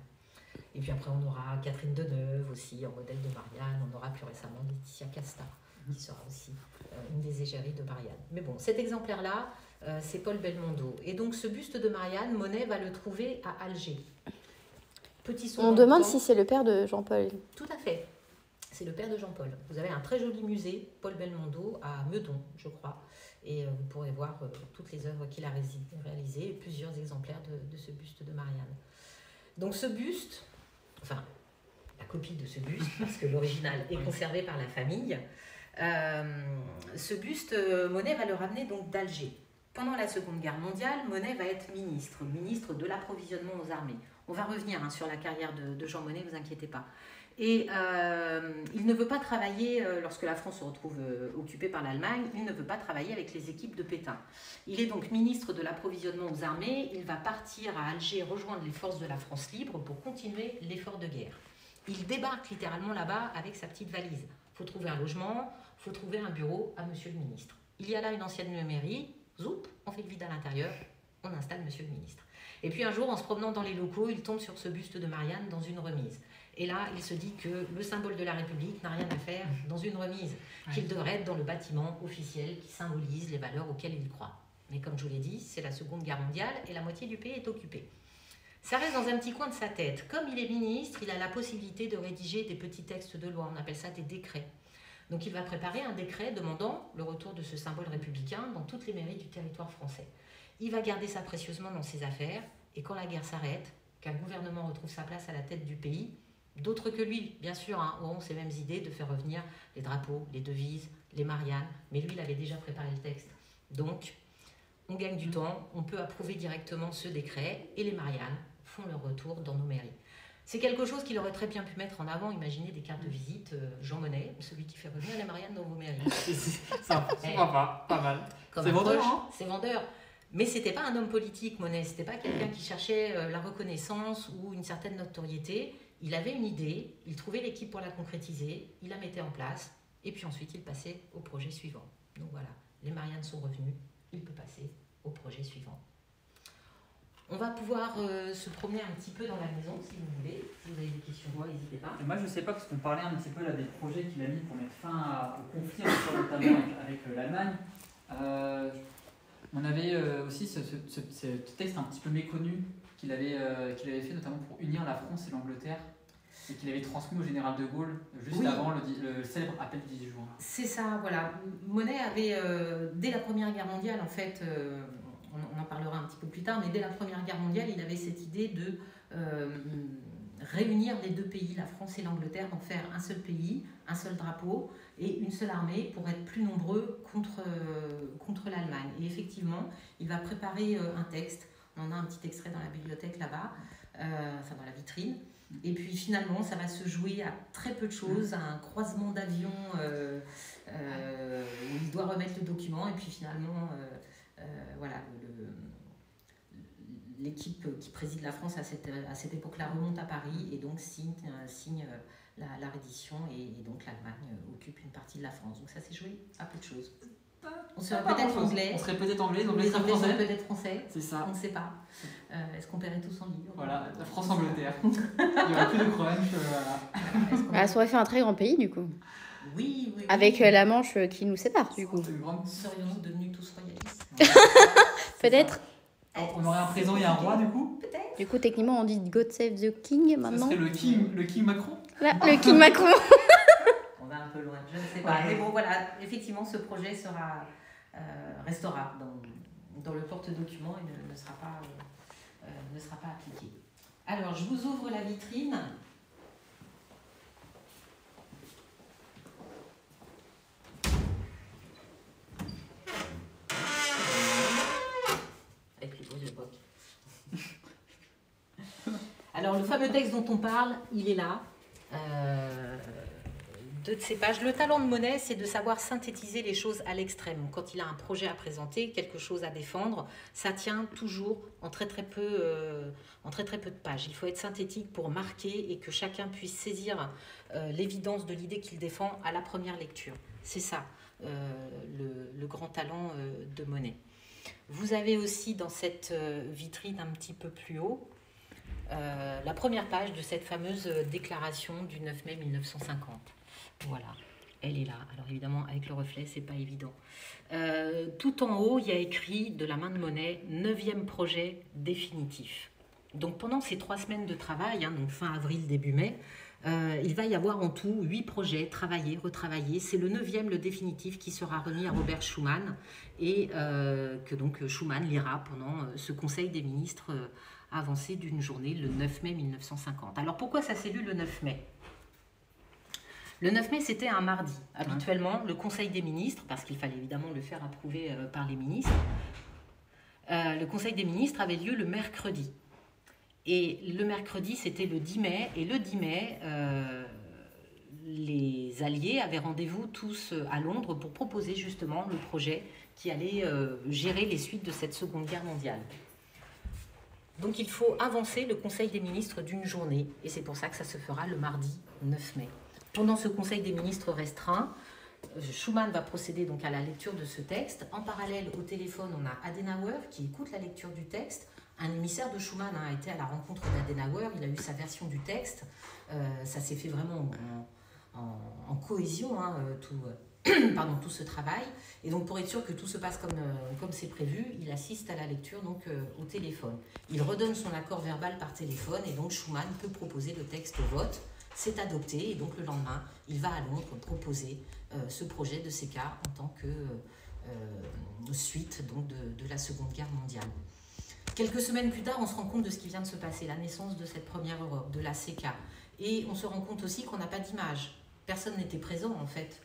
Et puis après, on aura Catherine Deneuve aussi, en modèle de Marianne. On aura plus récemment Laetitia Casta, qui sera aussi une des égéries de Marianne. Mais bon, cet exemplaire-là, c'est Paul Belmondo. Et donc, ce buste de Marianne, Monnet va le trouver à Alger. On demande si c'est le père de Jean-Paul. Tout à fait. C'est le père de Jean-Paul. Vous avez un très joli musée, Paul Belmondo, à Meudon, je crois. Et vous pourrez voir toutes les œuvres qu'il a réalisées et plusieurs exemplaires de ce buste de Marianne. Donc ce buste, enfin la copie de ce buste, parce que l'original est conservé par la famille, ce buste, Monnet va le ramener donc d'Alger. Pendant la Seconde Guerre mondiale, Monnet va être ministre de l'approvisionnement aux armées. On va revenir sur la carrière de Jean Monnet, ne vous inquiétez pas. Et il ne veut pas travailler, lorsque la France se retrouve occupée par l'Allemagne, il ne veut pas travailler avec les équipes de Pétain. Il est donc ministre de l'approvisionnement aux armées, il va partir à Alger rejoindre les forces de la France libre pour continuer l'effort de guerre. Il débarque littéralement là-bas avec sa petite valise. Il faut trouver un logement, il faut trouver un bureau à monsieur le ministre. Il y a là une ancienne mairie, zoup, on fait le vide à l'intérieur, on installe monsieur le ministre. Et puis un jour, en se promenant dans les locaux, il tombe sur ce buste de Marianne dans une remise. Et là, il se dit que le symbole de la République n'a rien à faire dans une remise, qu'il devrait être dans le bâtiment officiel qui symbolise les valeurs auxquelles il croit. Mais comme je vous l'ai dit, c'est la Seconde Guerre mondiale et la moitié du pays est occupée. Ça reste dans un petit coin de sa tête. Comme il est ministre, il a la possibilité de rédiger des petits textes de loi, on appelle ça des décrets. Donc il va préparer un décret demandant le retour de ce symbole républicain dans toutes les mairies du territoire français. Il va garder ça précieusement dans ses affaires, et quand la guerre s'arrête, qu'un gouvernement retrouve sa place à la tête du pays, d'autres que lui, bien sûr, auront ces mêmes idées de faire revenir les drapeaux, les devises, les Mariannes, mais lui, il avait déjà préparé le texte. Donc, on gagne du temps, on peut approuver directement ce décret, et les Mariannes font leur retour dans nos mairies. C'est quelque chose qu'il aurait très bien pu mettre en avant. Imaginez des cartes de visite, Jean Monnet, celui qui fait revenir les Mariannes dans vos mairies. C'est pas mal. C'est vendeur, hein. C'est vendeur. Mais ce n'était pas un homme politique, Monnet. Ce n'était pas quelqu'un qui cherchait la reconnaissance ou une certaine notoriété. Il avait une idée, il trouvait l'équipe pour la concrétiser, il la mettait en place, et puis ensuite il passait au projet suivant. Donc voilà, les Mariannes sont revenues, il peut passer au projet suivant. On va pouvoir se promener un petit peu dans la maison, si vous voulez. Si vous avez des questions, n'hésitez pas. Et moi, je ne sais pas, parce qu'on parlait un petit peu là, des projets qu'il a mis pour mettre fin au conflit, notamment avec l'Allemagne. On avait aussi ce texte un petit peu méconnu qu'il avait fait notamment pour unir la France et l'Angleterre et qu'il avait transmis au général de Gaulle juste avant le célèbre appel du 10 juin. C'est ça, voilà. Monet avait, dès la Première Guerre mondiale, en fait, on en parlera un petit peu plus tard, mais dès la Première Guerre mondiale, il avait cette idée de réunir les deux pays, la France et l'Angleterre, en faire un seul pays, un seul drapeau et une seule armée pour être plus nombreux contre l'Allemagne. Et effectivement, il va préparer un texte. On en a un petit extrait dans la bibliothèque là-bas, enfin dans la vitrine. Et puis finalement, ça va se jouer à très peu de choses, à un croisement d'avions où il doit remettre le document. Et puis finalement, voilà, l'équipe qui préside la France à cette époque-là remonte à Paris et donc signe la reddition et donc l'Allemagne occupe une partie de la France. Donc ça s'est joué à peu de choses. On serait peut-être anglais. On serait peut-être anglais, les Anglais seraient peut-être français. C'est ça. On ne sait pas. Est-ce qu'on paierait tous en livres? Voilà, la France-Angleterre. Il n'y aurait plus de crunch. Ah, ça aurait fait un très grand pays du coup. Oui. Avec la Manche qui nous sépare du coup. Serions-nous devenus tous royalistes? Peut-être. On aurait un président et un roi du coup? Peut-être. Du coup, techniquement, on dit God Save the King maintenant. Ce serait le King Macron? Là, le King Macron. On va un peu loin, je ne sais pas. Mais bon, voilà, effectivement, ce projet restera dans le porte-document et ne sera pas appliqué. Alors, je vous ouvre la vitrine. Avec les grosses époques. Alors, le fameux texte dont on parle, il est là. Deux de ces pages. Le talent de Monet, c'est de savoir synthétiser les choses à l'extrême. Quand il a un projet à présenter, quelque chose à défendre, ça tient toujours en très peu de pages. Il faut être synthétique pour marquer et que chacun puisse saisir l'évidence de l'idée qu'il défend à la première lecture. C'est ça, le grand talent de Monet. Vous avez aussi dans cette vitrine un petit peu plus haut la première page de cette fameuse déclaration du 9 mai 1950. Voilà, elle est là. Alors évidemment, avec le reflet, c'est pas évident. Tout en haut, il y a écrit de la main de Monet, 9e projet définitif. Donc pendant ces 3 semaines de travail, donc fin avril, début mai, il va y avoir en tout 8 projets travaillés, retravaillés. C'est le 9e, le définitif, qui sera remis à Robert Schuman et que donc Schuman lira pendant ce Conseil des ministres avancé d'une journée, le 9 mai 1950. Alors pourquoi ça s'est lu le 9 mai ? Le 9 mai, c'était un mardi. Habituellement, le Conseil des ministres, parce qu'il fallait évidemment le faire approuver par les ministres, le Conseil des ministres avait lieu le mercredi. Et le mercredi, c'était le 10 mai. Et le 10 mai, les Alliés avaient rendez-vous tous à Londres pour proposer justement le projet qui allait gérer les suites de cette Seconde Guerre mondiale. Donc il faut avancer le Conseil des ministres d'une journée. Et c'est pour ça que ça se fera le mardi 9 mai. Pendant ce Conseil des ministres restreint, Schuman va procéder donc à la lecture de ce texte. En parallèle, au téléphone, on a Adenauer qui écoute la lecture du texte. Un émissaire de Schuman a été à la rencontre d'Adenauer, il a eu sa version du texte. Ça s'est fait vraiment en cohésion, tout ce travail. Et donc pour être sûr que tout se passe comme c'est prévu, il assiste à la lecture donc, au téléphone. Il redonne son accord verbal par téléphone et donc Schuman peut proposer le texte au vote. C'est adopté et donc le lendemain, il va à Londres proposer ce projet de CK en tant que suite donc, de la Seconde Guerre mondiale. Quelques semaines plus tard, on se rend compte de ce qui vient de se passer, la naissance de cette première Europe, de la CK. Et on se rend compte aussi qu'on n'a pas d'image. Personne n'était présent en fait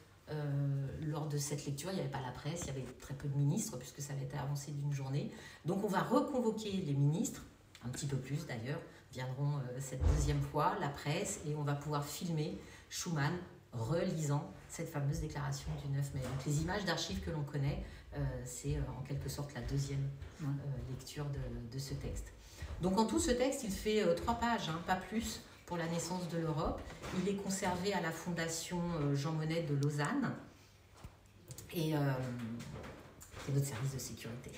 lors de cette lecture. Il n'y avait pas la presse, il y avait très peu de ministres puisque ça avait été avancé d'une journée. Donc on va reconvoquer les ministres, un petit peu plus d'ailleurs, viendront cette deuxième fois, la presse, et on va pouvoir filmer Schuman relisant cette fameuse déclaration du 9 mai. Donc les images d'archives que l'on connaît, c'est en quelque sorte la deuxième lecture de ce texte. Donc en tout, ce texte, il fait 3 pages, pas plus, pour la naissance de l'Europe. Il est conservé à la Fondation Jean Monnet de Lausanne. Et c'est notre service de sécurité.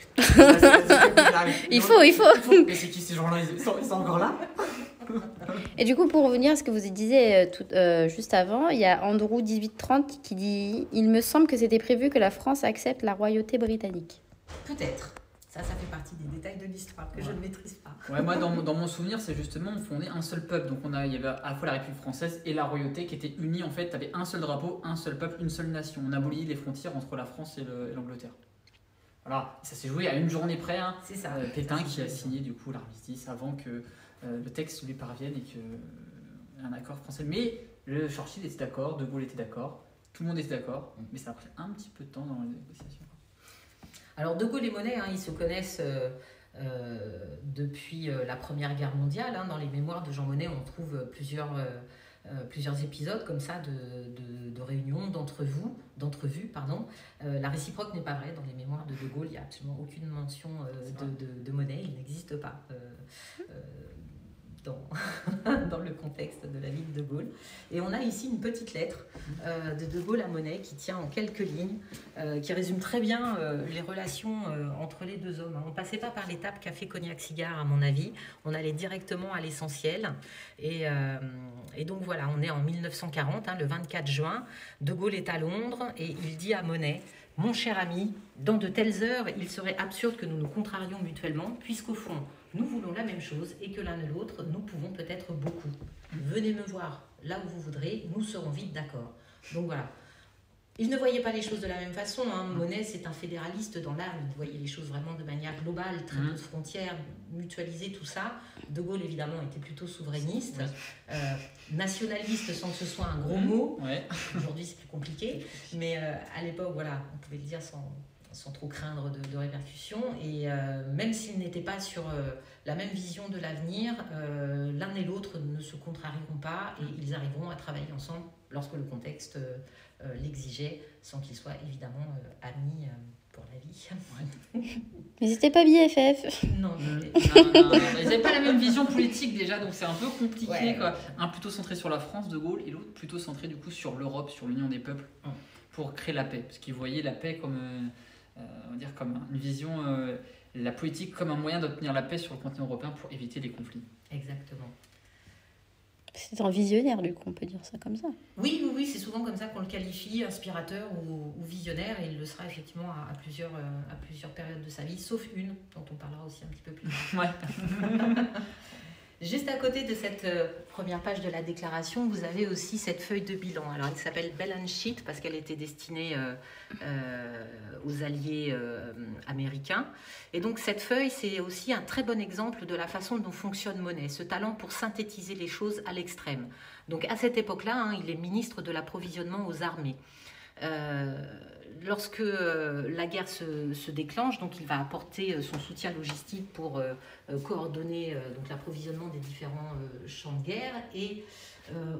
Il faut. Mais c'est qui ces gens-là? Ils sont encore là? Et du coup, pour revenir à ce que vous disiez juste avant, il y a Andrew 1830 qui dit « Il me semble que c'était prévu que la France accepte la royauté britannique. » Peut-être. Ça fait partie des détails de l'histoire que je ne maîtrise pas. Ouais, moi, dans mon souvenir, c'est justement, on fondait un seul peuple. Donc, il y avait à la fois la République française et la royauté qui étaient unis. En fait, tu avais un seul drapeau, un seul peuple, une seule nation. On abolit les frontières entre la France et l'Angleterre. Voilà, ça s'est joué à une journée près. Hein. C'est ça. Pétain qui a signé du coup l'armistice avant que le texte lui parvienne et qu'il y ait un accord français. Mais le Churchill était d'accord, De Gaulle était d'accord, tout le monde était d'accord, mais ça a pris un petit peu de temps dans les négociations. Alors De Gaulle et Monet, ils se connaissent depuis la Première Guerre mondiale. Dans les mémoires de Jean Monnet, on trouve plusieurs épisodes comme ça de réunions, d'entrevues. La réciproque n'est pas vraie. Dans les mémoires de Gaulle, il n'y a absolument aucune mention de Monet. Il n'existe pas dans le contexte de la vie de Gaulle. Et on a ici une petite lettre de Gaulle à Monet qui tient en quelques lignes, qui résume très bien les relations entre les deux hommes. On ne passait pas par l'étape café, cognac, cigare, à mon avis. On allait directement à l'essentiel. Et donc voilà, on est en 1940, le 24 juin. De Gaulle est à Londres et il dit à Monet: « Mon cher ami, dans de telles heures, il serait absurde que nous nous contrarions mutuellement, puisqu'au fond, nous voulons la même chose et que l'un et l'autre, nous pouvons peut-être beaucoup. Venez me voir là où vous voudrez, nous serons vite d'accord. » Donc voilà. Il ne voyait pas les choses de la même façon. Monet, c'est un fédéraliste dans l'âme. Il voyait les choses vraiment de manière globale, très peu de frontières, mutualiser tout ça. De Gaulle, évidemment, était plutôt souverainiste, nationaliste sans que ce soit un gros mot. Ouais. Aujourd'hui, c'est plus compliqué. Mais à l'époque, voilà, on pouvait le dire sans trop craindre de répercussions. Et même s'ils n'étaient pas sur la même vision de l'avenir, l'un et l'autre ne se contrarieront pas et ils arriveront à travailler ensemble lorsque le contexte l'exigeait, sans qu'ils soient évidemment amis pour la vie. Mais c'était pas BFF. Non, ils n'avaient pas la même vision politique déjà, donc c'est un peu compliqué. Ouais. Quoi. Un plutôt centré sur la France, De Gaulle, et l'autre plutôt centré du coup sur l'Europe, sur l'union des peuples, pour créer la paix. Parce qu'ils voyaient la paix comme, on va dire, comme une vision, la politique comme un moyen d'obtenir la paix sur le continent européen pour éviter les conflits. Exactement. C'est un visionnaire, du coup, on peut dire ça comme ça. Oui, c'est souvent comme ça qu'on le qualifie, inspirateur ou visionnaire, et il le sera effectivement à plusieurs périodes de sa vie, sauf une, dont on parlera aussi un petit peu plus tard. Ouais. Juste à côté de cette première page de la déclaration, vous avez aussi cette feuille de bilan. Alors, elle s'appelle Balance Sheet parce qu'elle était destinée aux alliés américains. Et donc, cette feuille, c'est aussi un très bon exemple de la façon dont fonctionne Monet, ce talent pour synthétiser les choses à l'extrême. Donc, à cette époque-là, il est ministre de l'approvisionnement aux armées. Lorsque la guerre se déclenche, donc il va apporter son soutien logistique pour coordonner donc l'approvisionnement des différents champs de guerre. Et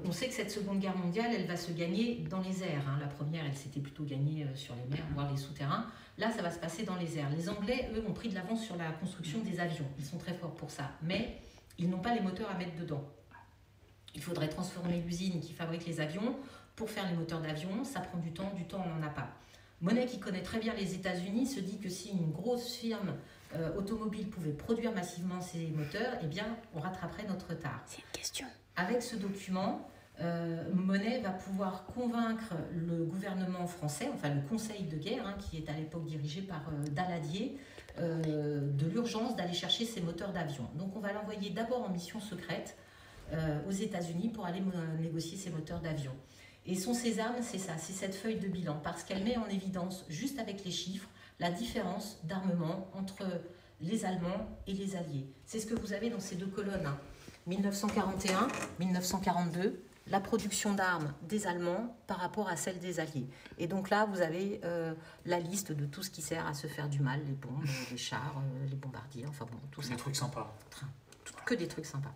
on sait que cette Seconde Guerre mondiale, elle va se gagner dans les airs. La première, elle s'était plutôt gagnée sur les mers, voire les souterrains. Là, ça va se passer dans les airs. Les Anglais, eux, ont pris de l'avance sur la construction des avions. Ils sont très forts pour ça. Mais ils n'ont pas les moteurs à mettre dedans. Il faudrait transformer l'usine qui fabrique les avions pour faire les moteurs d'avion. Ça prend du temps, on n'en a pas. Monet, qui connaît très bien les États-Unis, se dit que si une grosse firme automobile pouvait produire massivement ces moteurs, eh bien, on rattraperait notre retard. C'est une question. Avec ce document, Monet va pouvoir convaincre le gouvernement français, enfin le Conseil de guerre, qui est à l'époque dirigé par Daladier, de l'urgence d'aller chercher ces moteurs d'avion. Donc, on va l'envoyer d'abord en mission secrète aux États-Unis pour aller négocier ces moteurs d'avion. Et son sésame, c'est ça, c'est cette feuille de bilan, parce qu'elle met en évidence, juste avec les chiffres, la différence d'armement entre les Allemands et les Alliés. C'est ce que vous avez dans ces deux colonnes. 1941, 1942, la production d'armes des Allemands par rapport à celle des Alliés. Et donc là, vous avez la liste de tout ce qui sert à se faire du mal, les bombes, les chars, les bombardiers, enfin bon, tout ça. Des trucs sympas. Que des trucs sympas.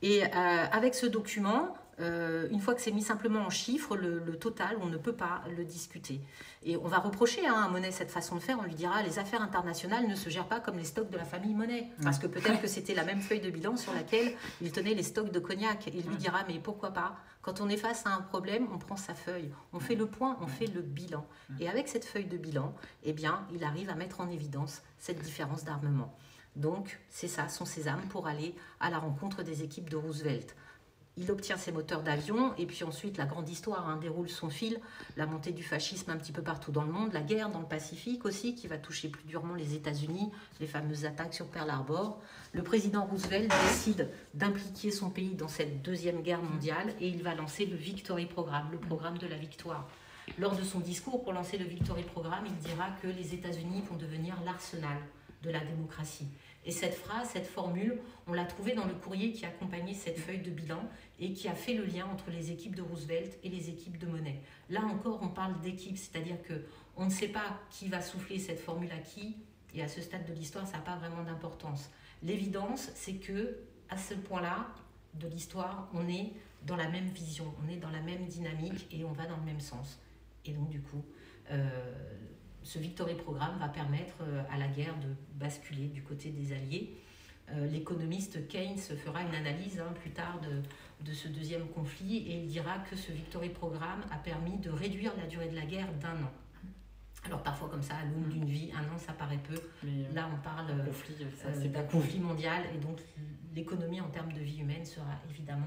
Et avec ce document, une fois que c'est mis simplement en chiffres, le total, on ne peut pas le discuter. Et on va reprocher à Monet cette façon de faire. On lui dira, les affaires internationales ne se gèrent pas comme les stocks de la famille Monet. Parce que peut-être que c'était la même feuille de bilan sur laquelle il tenait les stocks de cognac. Et il lui dira, mais pourquoi pas? Quand on est face à un problème, on prend sa feuille. On fait le point, on fait le bilan. Et avec cette feuille de bilan, eh bien, il arrive à mettre en évidence cette différence d'armement. Donc, c'est ça, son sésame pour aller à la rencontre des équipes de Roosevelt. Il obtient ses moteurs d'avion et puis ensuite la grande histoire déroule son fil, la montée du fascisme un petit peu partout dans le monde, la guerre dans le Pacifique aussi qui va toucher plus durement les États-Unis, les fameuses attaques sur Pearl Harbor. Le président Roosevelt décide d'impliquer son pays dans cette deuxième guerre mondiale et il va lancer le Victory Programme, le programme de la victoire. Lors de son discours pour lancer le Victory Programme, il dira que les États-Unis vont devenir l'arsenal de la démocratie. Et cette phrase, cette formule, on l'a trouvée dans le courrier qui accompagnait cette feuille de bilan et qui a fait le lien entre les équipes de Roosevelt et les équipes de Monnet. Là encore, on parle d'équipe, c'est-à-dire qu'on ne sait pas qui va souffler cette formule à qui, et à ce stade de l'histoire, ça n'a pas vraiment d'importance. L'évidence, c'est que à ce point-là de l'histoire, on est dans la même vision, on est dans la même dynamique et on va dans le même sens. Et donc, du coup, ce Victory Programme va permettre à la guerre de basculer du côté des Alliés. L'économiste Keynes fera une analyse plus tard de ce deuxième conflit et il dira que ce Victory Programme a permis de réduire la durée de la guerre d'1 an. Alors parfois comme ça, à l'aune d'une vie, 1 an ça paraît peu. Mais là on parle d'un conflit mondial et donc l'économie en termes de vie humaine sera évidemment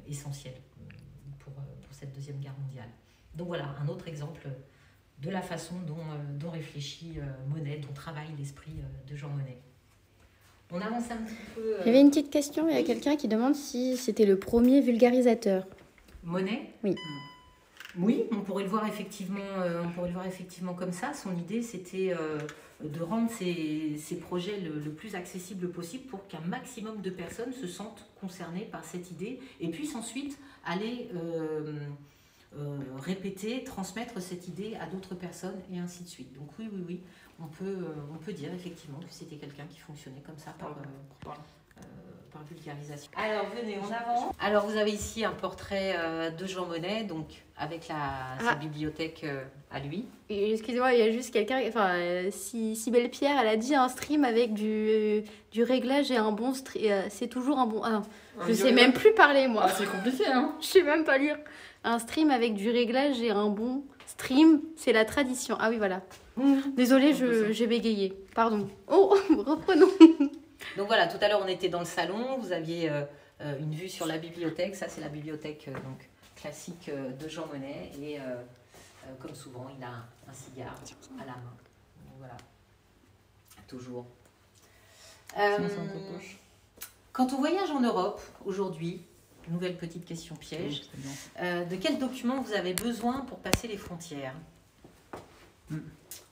essentielle pour cette deuxième guerre mondiale. Donc voilà, un autre exemple de la façon dont réfléchit Monnet, dont travaille l'esprit de Jean Monnet. On avance un petit peu... Il y avait une petite question, il y a quelqu'un qui demande si c'était le premier vulgarisateur. Monnet ? Oui. Oui, on pourrait le voir effectivement comme ça. Son idée, c'était de rendre ses projets le plus accessible possible pour qu'un maximum de personnes se sentent concernées par cette idée et puissent ensuite aller... répéter, transmettre cette idée à d'autres personnes et ainsi de suite. Donc oui, on peut dire effectivement que c'était quelqu'un qui fonctionnait comme ça par vulgarisation. Alors venez, on avance. Alors vous avez ici un portrait de Jean Monnet, donc avec sa bibliothèque à lui. Et excusez-moi, il y a juste quelqu'un, Cybèle Pierre, elle a dit un stream avec du réglage et un bon stream, c'est toujours un bon... Ah non, je sais même plus parler moi. C'est compliqué hein. Je sais même pas lire. Un stream avec du réglage et un bon stream, c'est la tradition. Ah oui, voilà. Désolée, j'ai bégayé. Pardon. Oh, reprenons. Donc voilà, tout à l'heure, on était dans le salon. Vous aviez une vue sur la bibliothèque. Ça, c'est la bibliothèque donc, classique de Jean Monnet. Et comme souvent, il a un cigare à la main. Donc voilà. Toujours. Quand on voyage en Europe, aujourd'hui, nouvelle petite question piège. De quel document vous avez besoin pour passer les frontières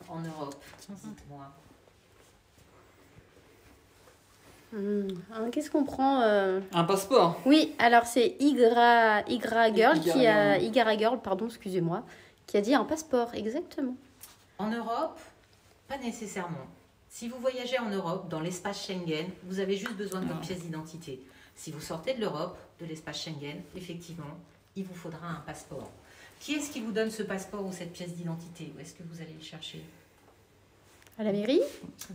en Europe? Dites-moi. Qu'est-ce qu'on prend Un passeport. Oui, alors c'est Igra Girl, pardon, excusez-moi, qui a dit un passeport, exactement. En Europe, pas nécessairement. Si vous voyagez en Europe, dans l'espace Schengen, vous avez juste besoin de votre pièce d'identité. Si vous sortez de l'Europe, de l'espace Schengen, effectivement, il vous faudra un passeport. Qui est-ce qui vous donne ce passeport ou cette pièce d'identité? Où est-ce que vous allez le chercher? À la mairie?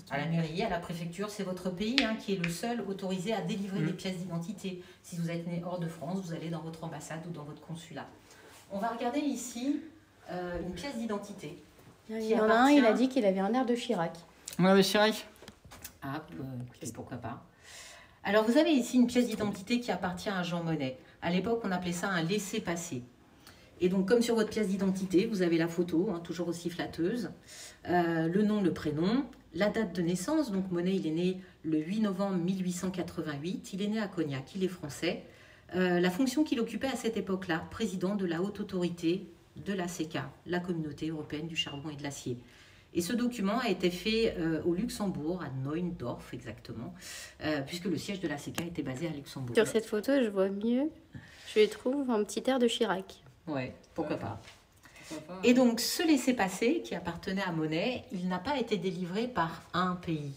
À la mairie, à la préfecture, c'est votre pays qui est le seul autorisé à délivrer des pièces d'identité. Si vous êtes né hors de France, vous allez dans votre ambassade ou dans votre consulat. On va regarder ici une pièce d'identité. Il y en a un, il a dit qu'il avait un air de Chirac. On avait Chirac. Ah, écoutez, pourquoi pas. Alors, vous avez ici une pièce d'identité qui appartient à Jean Monnet. À l'époque, on appelait ça un laissez-passer. Et donc, comme sur votre pièce d'identité, vous avez la photo, toujours aussi flatteuse, le nom, le prénom, la date de naissance. Donc, Monnet, il est né le 8 novembre 1888. Il est né à Cognac, il est français. La fonction qu'il occupait à cette époque-là, président de la haute autorité de la CECA, la Communauté européenne du charbon et de l'acier. Et ce document a été fait au Luxembourg, à Neuendorf exactement, puisque le siège de la CECA était basé à Luxembourg. Sur cette photo, je vois mieux, je trouve un petit air de Chirac. Ouais, pourquoi pas. Et donc, ce laissez-passer qui appartenait à Monnet, il n'a pas été délivré par un pays.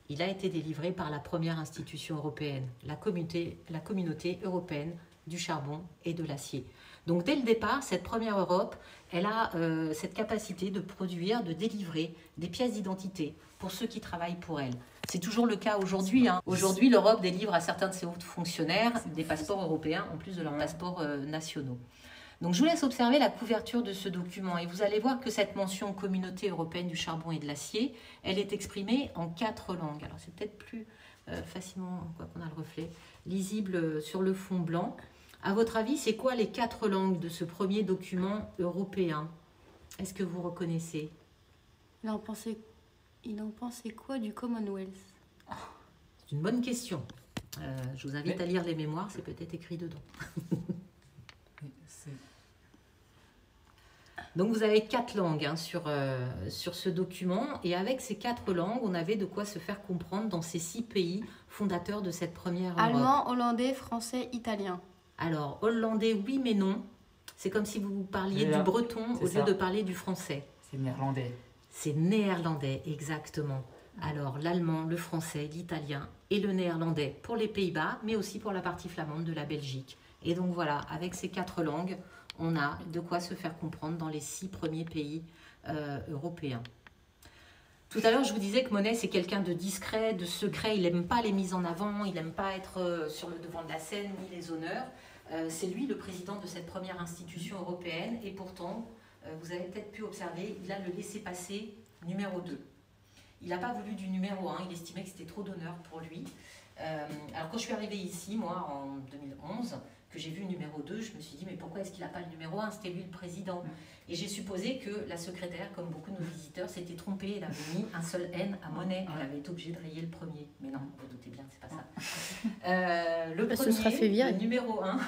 Il a été délivré par la première institution européenne, la communauté européenne du charbon et de l'acier. Donc, dès le départ, cette première Europe, elle a cette capacité de produire, de délivrer des pièces d'identité pour ceux qui travaillent pour elle. C'est toujours le cas aujourd'hui. Aujourd'hui, l'Europe délivre à certains de ses hauts fonctionnaires des passeports européens en plus de leurs passeports nationaux. Donc, je vous laisse observer la couverture de ce document et vous allez voir que cette mention Communauté européenne du charbon et de l'acier, elle est exprimée en 4 langues. Alors, c'est peut-être plus facilement, quoi qu'on a le reflet, lisible sur le fond blanc. À votre avis, c'est quoi les 4 langues de ce premier document européen? Est-ce que vous reconnaissez? Il en pensait quoi du Commonwealth? C'est une bonne question. Je vous invite à lire les mémoires, c'est peut-être écrit dedans. Donc vous avez 4 langues sur ce document, et avec ces 4 langues, on avait de quoi se faire comprendre dans ces 6 pays fondateurs de cette première Europe. Allemand, hollandais, français, italien. Alors, hollandais, oui mais non. C'est comme si vous parliez du breton au lieu de parler du français. C'est néerlandais. C'est néerlandais, exactement. Alors, l'allemand, le français, l'italien et le néerlandais pour les Pays-Bas, mais aussi pour la partie flamande de la Belgique. Et donc voilà, avec ces 4 langues, on a de quoi se faire comprendre dans les 6 premiers pays européens. Tout à l'heure, je vous disais que Monet, c'est quelqu'un de discret, de secret. Il n'aime pas les mises en avant, il n'aime pas être sur le devant de la scène, ni les honneurs. C'est lui le président de cette première institution européenne. Et pourtant, vous avez peut-être pu observer, il a le laissez-passer numéro 2. Il n'a pas voulu du numéro 1, il estimait que c'était trop d'honneur pour lui. Alors quand je suis arrivée ici, moi, en 2011, que j'ai vu le numéro 2, je me suis dit, mais pourquoi est-ce qu'il n'a pas le numéro 1? C'était lui le président. Et j'ai supposé que la secrétaire, comme beaucoup de nos visiteurs, s'était trompée. Elle avait mis un seul N à Monet. Elle avait été obligée de rayer le premier. Mais non, vous doutez bien que c'est pas ça. Le premier, sera fait virer. le numéro 1,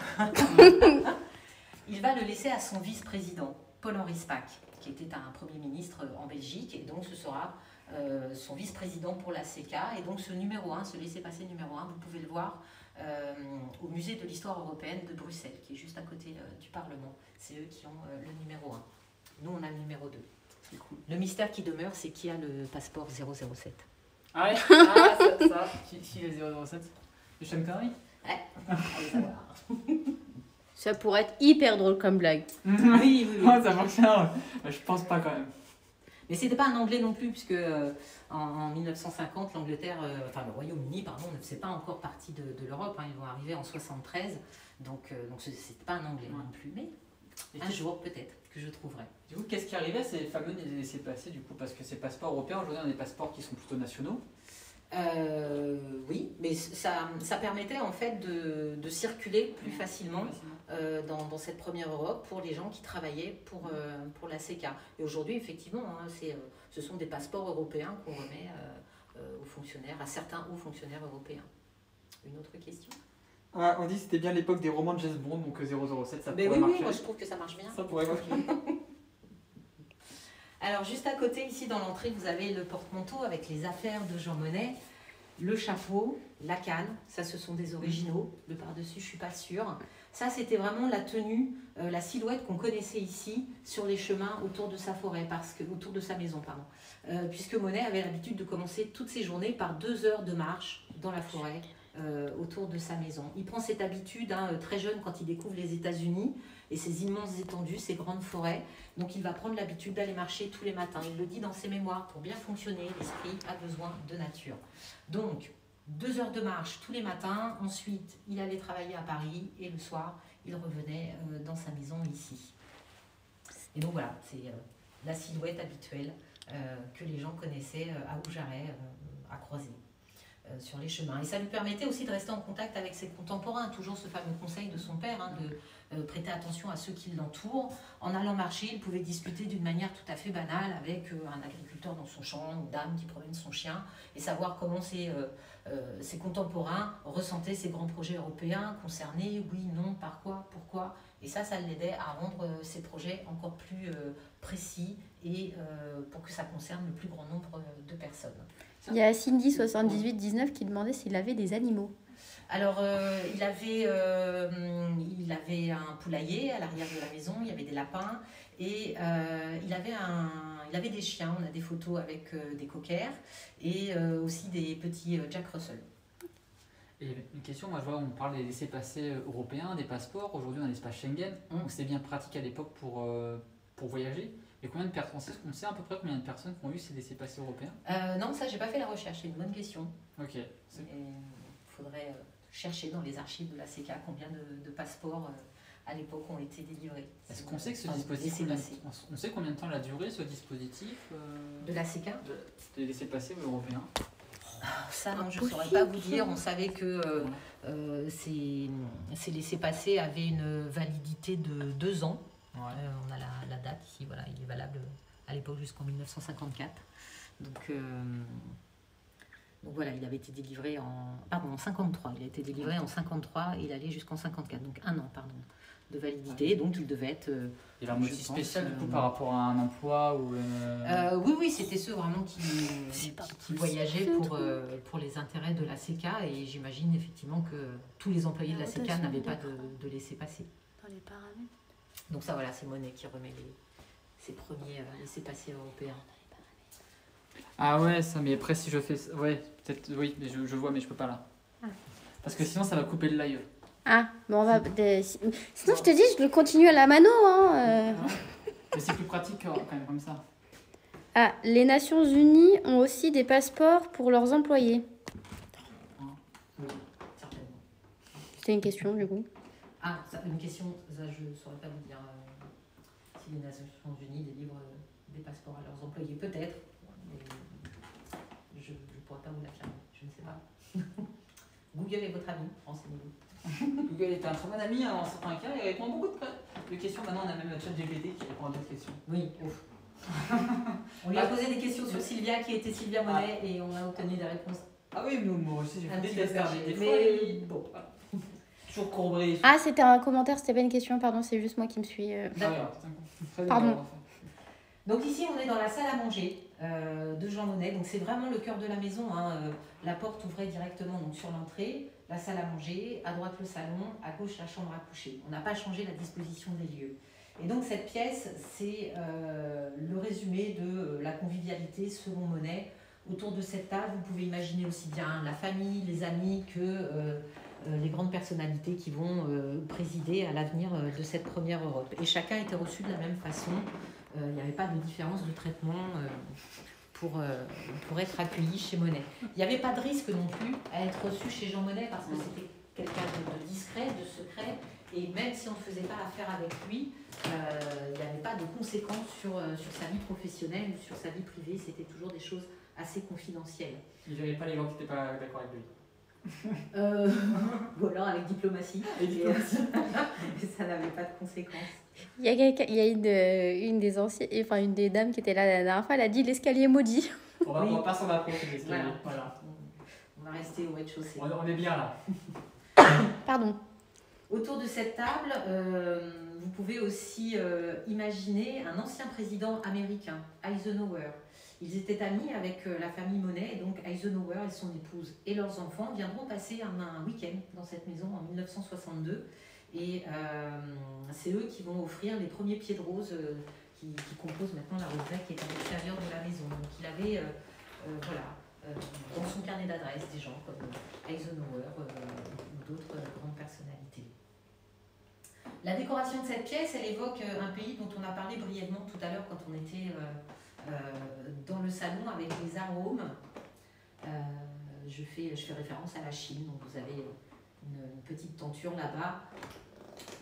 il va le laisser à son vice-président, Paul-Henri Spaak, qui était un Premier ministre en Belgique. Et donc ce sera son vice-président pour la CECA. Et donc ce numéro 1, ce laissez-passer numéro 1, vous pouvez le voir au musée de l'histoire européenne de Bruxelles, qui est juste à côté du Parlement. C'est eux qui ont le numéro 1. Nous, on a le numéro 2. C'est cool. Le mystère qui demeure, c'est qui a le passeport 007. Ah ouais, ça. Qui est 007? Le Sean Connery? Ouais, allez savoir. Ça pourrait être hyper drôle comme blague. Oui. Ouais, ça marche bien. Je pense pas quand même. Mais c'était pas un Anglais non plus, puisque en 1950, l'Angleterre, le Royaume-Uni, pardon, ne faisait pas encore partie de l'Europe. Hein, ils vont arriver en 73, donc c'était pas un Anglais non plus. Mais un jour peut-être que je trouverai. Du coup, qu'est-ce qui arrivait à ces fameux laissez-passer du coup? Parce que ces passeports européens, aujourd'hui, on a des passeports qui sont plutôt nationaux. Oui, mais ça permettait en fait de circuler plus facilement dans cette première Europe pour les gens qui travaillaient pour la CECA. Et aujourd'hui, effectivement, hein, ce sont des passeports européens qu'on remet aux fonctionnaires, à certains hauts fonctionnaires européens. Une autre question? Ah, on dit que c'était bien l'époque des romans de James Bond, donc 007, ça mais pourrait oui, marcher. Oui, moi je trouve que ça marche bien. Ça pourrait marcher. Alors juste à côté, ici dans l'entrée, vous avez le porte-manteau avec les affaires de Jean Monnet, le chapeau, la canne, ça ce sont des originaux, le par-dessus je suis pas sûre. Ça c'était vraiment la tenue, la silhouette qu'on connaissait ici sur les chemins autour de sa forêt, autour de sa maison, pardon. Puisque Monet avait l'habitude de commencer toutes ses journées par 2 heures de marche dans la forêt. Autour de sa maison. Il prend cette habitude très jeune quand il découvre les États-Unis et ces immenses étendues, ces grandes forêts. Donc il va prendre l'habitude d'aller marcher tous les matins. Il le dit dans ses mémoires, pour bien fonctionner, l'esprit a besoin de nature. Donc 2 heures de marche tous les matins. Ensuite, il allait travailler à Paris et le soir, il revenait dans sa maison ici. Et donc voilà, c'est la silhouette habituelle que les gens connaissaient à Aujaret, à Croisé. Sur les chemins. Et ça lui permettait aussi de rester en contact avec ses contemporains. Toujours ce fameux conseil de son père, de prêter attention à ceux qui l'entourent. En allant marcher, il pouvait discuter d'une manière tout à fait banale avec un agriculteur dans son champ, une dame qui promène son chien, et savoir comment ses contemporains ressentaient ces grands projets européens concernés, oui, non, par quoi, pourquoi. Et ça l'aidait à rendre ses projets encore plus précis et pour que ça concerne le plus grand nombre de personnes. Il y a Cindy7819 qui demandait s'il avait des animaux. Alors, il avait un poulailler à l'arrière de la maison, il y avait des lapins et il avait des chiens. On a des photos avec des cockers et aussi des petits Jack Russell. Et une question, moi je vois, on parle des laissez-passer européens, des passeports. Aujourd'hui, on a l'espace Schengen, donc c'était bien pratique à l'époque pour voyager. Et combien de personnes, on sait à peu près combien de personnes qui ont eu ces laissez-passer européens? Non, ça, j'ai pas fait la recherche, c'est une bonne question. Ok. Il faudrait chercher dans les archives de la CECA combien de passeports à l'époque ont été délivrés. Est-ce qu'on sait que ce dispositif, on sait combien de temps il a duré ce dispositif de la CECA? Des laissez-passer européens? Ça, non, je ne saurais pas vous dire. On savait que ces laissez-passer avaient une validité de 2 ans. Ouais. On a la date ici, voilà, il est valable à l'époque jusqu'en 1954. Donc voilà, il avait été délivré en 53. Il a été délivré en 53 et il allait jusqu'en 54. Donc 1 an, pardon, de validité. Donc il devait être... Il y a un motif spécial du coup par rapport à un emploi ou oui, c'était ceux vraiment qui voyageaient pour les intérêts de la CECA. Et j'imagine effectivement que tous les employés de la CECA n'avaient pas de laissez-passer. Dans les paramètres. Donc ça, voilà, c'est Monet qui remet ses premiers laissez-passer européens. Ah ouais, ça, mais après si je fais... Ouais, peut-être, oui, mais je vois, mais je peux pas là. Parce que sinon ça va couper le live. Ah, bon, on va... Sinon, je te dis, je le continue à la mano, hein. Mais c'est plus pratique quand même comme ça. Ah, les Nations Unies ont aussi des passeports pour leurs employés. Oui, certainement. C'était une question, du coup. Ah, une question, ça, je ne saurais pas vous dire si les Nations Unies délivrent des passeports à leurs employés. Peut-être, mais je ne pourrais pas vous l'affirmer. Je ne sais pas. Google est votre ami, renseignez-vous. Google est un très bon ami en certains cas, il répond à beaucoup de questions. Maintenant, on a même le chat GPT qui répond à d'autres questions. Oui, ouf. On lui a posé des questions sur Sylvia, qui était Sylvia Monet, et on a obtenu des réponses. Ah oui, moi aussi, j'ai fait des tests. Des fois, mais bon. toujours corroboré. Ah, c'était un commentaire, c'était pas une question, pardon, c'est juste moi qui me suis... D'accord. Pardon. Donc ici, on est dans la salle à manger de Jean Monnet. Donc c'est vraiment le cœur de la maison. La porte ouvrait directement donc, sur l'entrée, la salle à manger, à droite le salon, à gauche la chambre à coucher. On n'a pas changé la disposition des lieux. Et donc cette pièce, c'est le résumé de la convivialité selon Monnet. Autour de cette table, vous pouvez imaginer aussi bien la famille, les amis que les grandes personnalités qui vont présider à l'avenir de cette première Europe. Et chacun était reçu de la même façon. Il n'y avait pas de différence de traitement pour être accueilli chez Monnet. Il n'y avait pas de risque non plus à être reçu chez Jean Monnet parce que c'était quelqu'un de discret, de secret. Et même si on ne faisait pas affaire avec lui, il n'y avait pas de conséquences sur sa vie professionnelle ou sur sa vie privée. C'était toujours des choses assez confidentielles. Il n'y avait pas les gens qui n'étaient pas d'accord avec lui. Ou alors avec diplomatie. Et ça n'avait pas de conséquences. Il y a une des anciennes, enfin une des dames qui était là la dernière fois, elle a dit l'escalier maudit. On va pas s'en approcher de l'escalier. Voilà. On va rester au rez-de-chaussée. On est bien là. Pardon. Autour de cette table, vous pouvez aussi imaginer un ancien président américain, Eisenhower. Ils étaient amis avec la famille Monnet, donc Eisenhower et son épouse et leurs enfants viendront passer un week-end dans cette maison en 1962. Et c'est eux qui vont offrir les premiers pieds de rose qui composent maintenant la roseraie qui est à l'extérieur de la maison. Donc il avait dans son carnet d'adresses des gens comme Eisenhower ou d'autres grandes personnalités. La décoration de cette pièce, elle évoque un pays dont on a parlé brièvement tout à l'heure quand on était dans le salon avec les arômes. Je fais référence à la Chine, donc vous avez une petite tenture là-bas.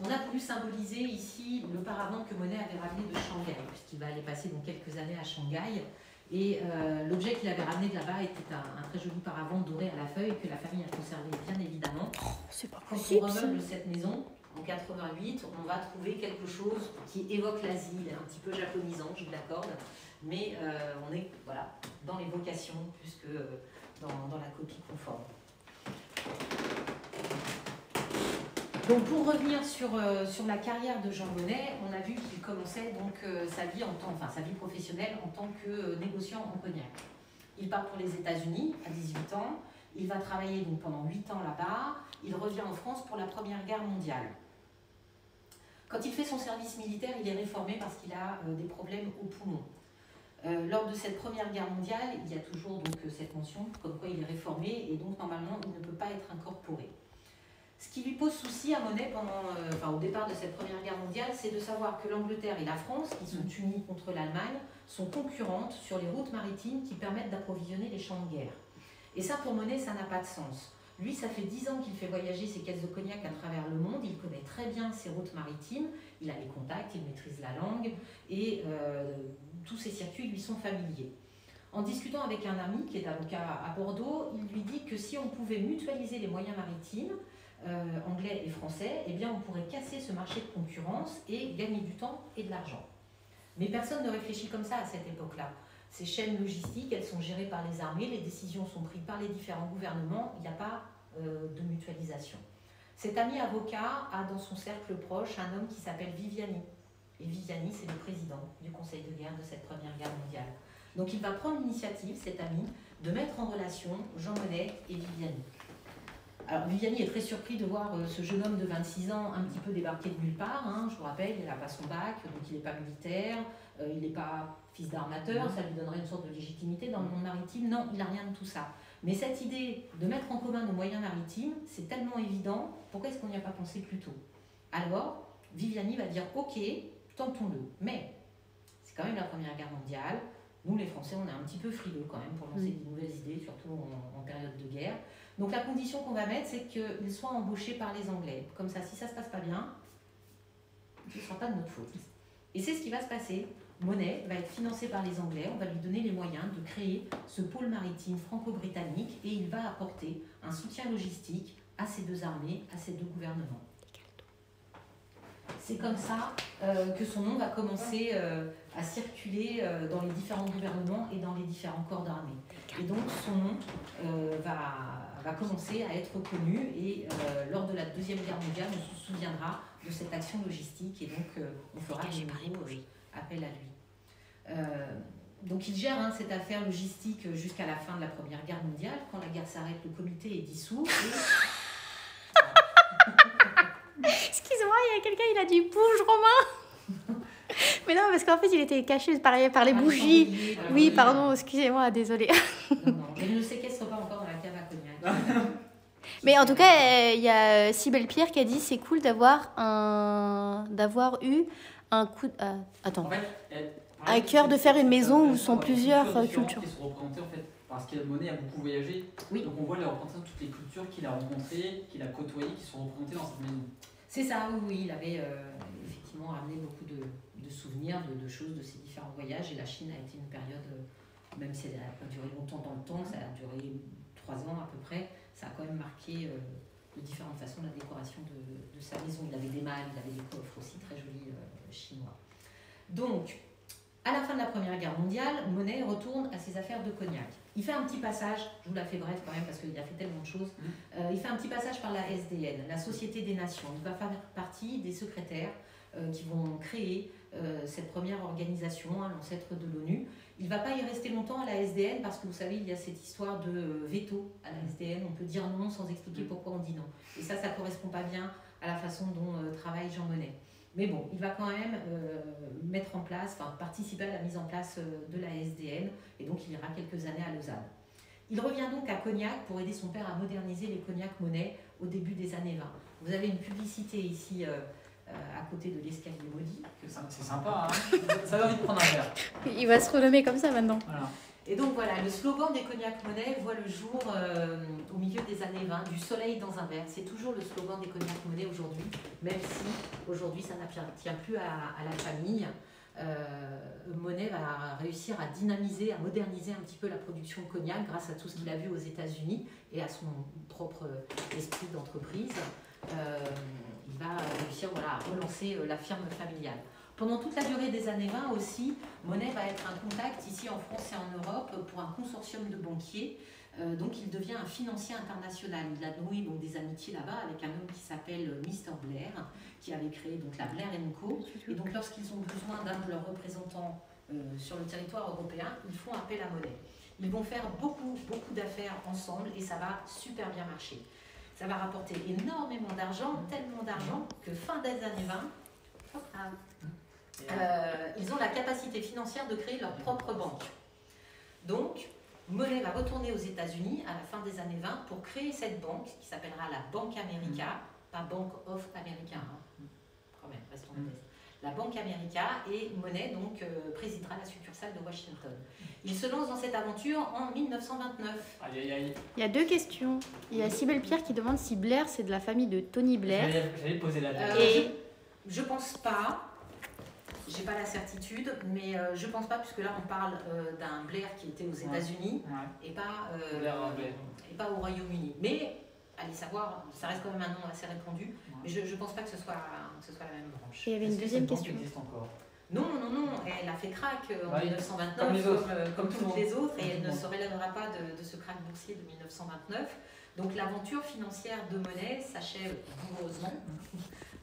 On a voulu symboliser ici le paravent que Monnet avait ramené de Shanghai, puisqu'il va aller passer donc quelques années à Shanghai. Et l'objet qu'il avait ramené de là-bas était un très joli paravent doré à la feuille que la famille a conservé bien évidemment. C'est pas Quand possible. on remeuble cette maison, en 88, on va trouver quelque chose qui évoque l'Asie, un petit peu japonisant, je vous l'accorde, mais on est dans l'évocation plus que dans la copie conforme. Donc pour revenir sur la carrière de Jean Monnet, on a vu qu'il commençait donc sa vie professionnelle en tant que négociant en cognac. Il part pour les États-Unis à 18 ans, il va travailler donc pendant 8 ans là-bas, il revient en France pour la Première Guerre mondiale. Quand il fait son service militaire, il est réformé parce qu'il a des problèmes au poumon. Lors de cette Première Guerre mondiale, il y a toujours donc cette mention comme quoi il est réformé et donc normalement il ne peut pas être incorporé. Ce qui lui pose souci à Monnet au départ de cette Première Guerre mondiale, c'est de savoir que l'Angleterre et la France, qui sont unies contre l'Allemagne, sont concurrentes sur les routes maritimes qui permettent d'approvisionner les champs de guerre. Et ça, pour Monnet, ça n'a pas de sens. Lui, ça fait 10 ans qu'il fait voyager ses caisses de cognac à travers le monde, il connaît très bien ces routes maritimes, il a les contacts, il maîtrise la langue, et tous ces circuits lui sont familiers. En discutant avec un ami qui est avocat à Bordeaux, il lui dit que si on pouvait mutualiser les moyens maritimes, anglais et français, eh bien on pourrait casser ce marché de concurrence et gagner du temps et de l'argent. Mais personne ne réfléchit comme ça à cette époque-là. Ces chaînes logistiques, elles sont gérées par les armées, les décisions sont prises par les différents gouvernements, il n'y a pas de mutualisation. Cet ami avocat a dans son cercle proche un homme qui s'appelle Viviani. Et Viviani, c'est le président du Conseil de guerre de cette Première Guerre mondiale. Donc il va prendre l'initiative, cet ami, de mettre en relation Jean Monnet et Viviani. Alors Viviani est très surpris de voir ce jeune homme de 26 ans un petit peu débarquer de nulle part. Hein. Je vous rappelle, il n'a pas son bac, donc il n'est pas militaire, il n'est pas fils d'armateur, ça lui donnerait une sorte de légitimité dans le monde maritime. Non, il n'a rien de tout ça. Mais cette idée de mettre en commun nos moyens maritimes, c'est tellement évident, pourquoi est-ce qu'on n'y a pas pensé plus tôt? Alors, Viviani va dire, ok, tentons-le. Mais c'est quand même la Première Guerre mondiale. Nous, les Français, on est un petit peu frileux quand même pour lancer de nouvelles idées, surtout en période de guerre. Donc la condition qu'on va mettre, c'est qu'il soit embauché par les Anglais. Comme ça, si ça ne se passe pas bien, ce ne sera pas de notre faute. Et c'est ce qui va se passer. Monnet va être financé par les Anglais, on va lui donner les moyens de créer ce pôle maritime franco-britannique et il va apporter un soutien logistique à ces deux armées, à ces deux gouvernements. C'est comme ça que son nom va commencer à circuler dans les différents gouvernements et dans les différents corps d'armée. Et donc son nom va commencer à être connu et lors de la Deuxième Guerre mondiale, on se souviendra de cette action logistique et donc on fera de nouveau appel à lui. Donc il gère cette affaire logistique jusqu'à la fin de la Première Guerre mondiale. Quand la guerre s'arrête, le comité est dissous. Excuse-moi, il y a quelqu'un, il a dit bouge Romain. Mais non, parce qu'en fait, il était caché par les bougies. Oui, pardon, excusez-moi, désolée. Non, je ne le séquestre pas encore dans la cave à cognac. Mais en tout cas, il y a Cybèle Pierre qui a dit c'est cool d'avoir eu un coup de... attends. En fait, à cœur de faire une maison où sont plusieurs cultures. Qui sont représentées en fait parce que Monnet a beaucoup voyagé. Oui. Donc on voit les représentants de toutes les cultures qu'il a rencontrées, qu'il a côtoyées, qui sont représentées dans cette maison. C'est ça, oui, il avait effectivement amené beaucoup de souvenirs, de choses de ses différents voyages. Et la Chine a été une période, même si elle n'a pas duré longtemps dans le temps, ça a duré 3 ans à peu près, ça a quand même marqué de différentes façons la décoration de sa maison. Il avait des malles, il avait des coffres aussi très jolis chinois. Donc, à la fin de la Première Guerre mondiale, Monnet retourne à ses affaires de cognac. Il fait un petit passage, je vous la fais bref quand même parce qu'il a fait tellement de choses, il fait un petit passage par la SDN, la Société des Nations. Il va faire partie des secrétaires qui vont créer cette première organisation, l'ancêtre de l'ONU. Il ne va pas y rester longtemps à la SDN parce que vous savez, il y a cette histoire de veto à la SDN. On peut dire non sans expliquer pourquoi on dit non. Et ça ne correspond pas bien à la façon dont travaille Jean Monnet. Mais bon, il va quand même mettre en place, participer à la mise en place de la SDN et donc il ira quelques années à Lausanne. Il revient donc à Cognac pour aider son père à moderniser les cognacs Monnet au début des années 20. Vous avez une publicité ici à côté de l'escalier maudit. C'est sympa, hein. Ça donne envie de prendre un verre. Il va se renommer comme ça maintenant. Voilà. Et donc voilà, le slogan des cognacs Monnet voit le jour au milieu des années 20, du soleil dans un verre. C'est toujours le slogan des cognacs Monnet aujourd'hui, même si aujourd'hui ça n'appartient plus à la famille. Monnet va réussir à dynamiser, à moderniser un petit peu la production de cognac grâce à tout ce qu'il a vu aux États-Unis et à son propre esprit d'entreprise. Il va réussir à relancer la firme familiale. Pendant toute la durée des années 20 aussi, Monnet va être un contact ici en France et en Europe pour un consortium de banquiers. Donc il devient un financier international. Il a noué des amitiés là-bas avec un homme qui s'appelle Mr. Blair, qui avait créé donc la Blair & Co. Et donc lorsqu'ils ont besoin d'un de leurs représentants sur le territoire européen, ils font appel à Monnet. Ils vont faire beaucoup d'affaires ensemble et ça va super bien marcher. Ça va rapporter énormément d'argent, tellement d'argent que fin des années 20, ils ont la capacité financière de créer leur propre banque. Donc, Monnet va retourner aux États-Unis à la fin des années 20 pour créer cette banque qui s'appellera la Banque America, pas Bank of America, quand même, restons modestes. La Banque America, et Monnet donc présidera la succursale de Washington. Il se lance dans cette aventure en 1929. Aïe, aïe, aïe. Il y a 2 questions. Il y a Cybèle Pierre qui demande si Blair c'est de la famille de Tony Blair. J'allais poser la question. Je pense pas. J'ai pas la certitude, mais je pense pas, puisque là on parle d'un Blair qui était aux États-Unis et pas au Royaume-Uni. Mais allez savoir, ça reste quand même un nom assez répandu, mais je pense pas que ce soit la même branche. Et il y avait une deuxième question. Encore. Non, elle a fait crack en 1929, comme toutes les autres, et elle ne se relèvera pas de ce crack boursier de 1929. Donc l'aventure financière de Monet s'achève douloureusement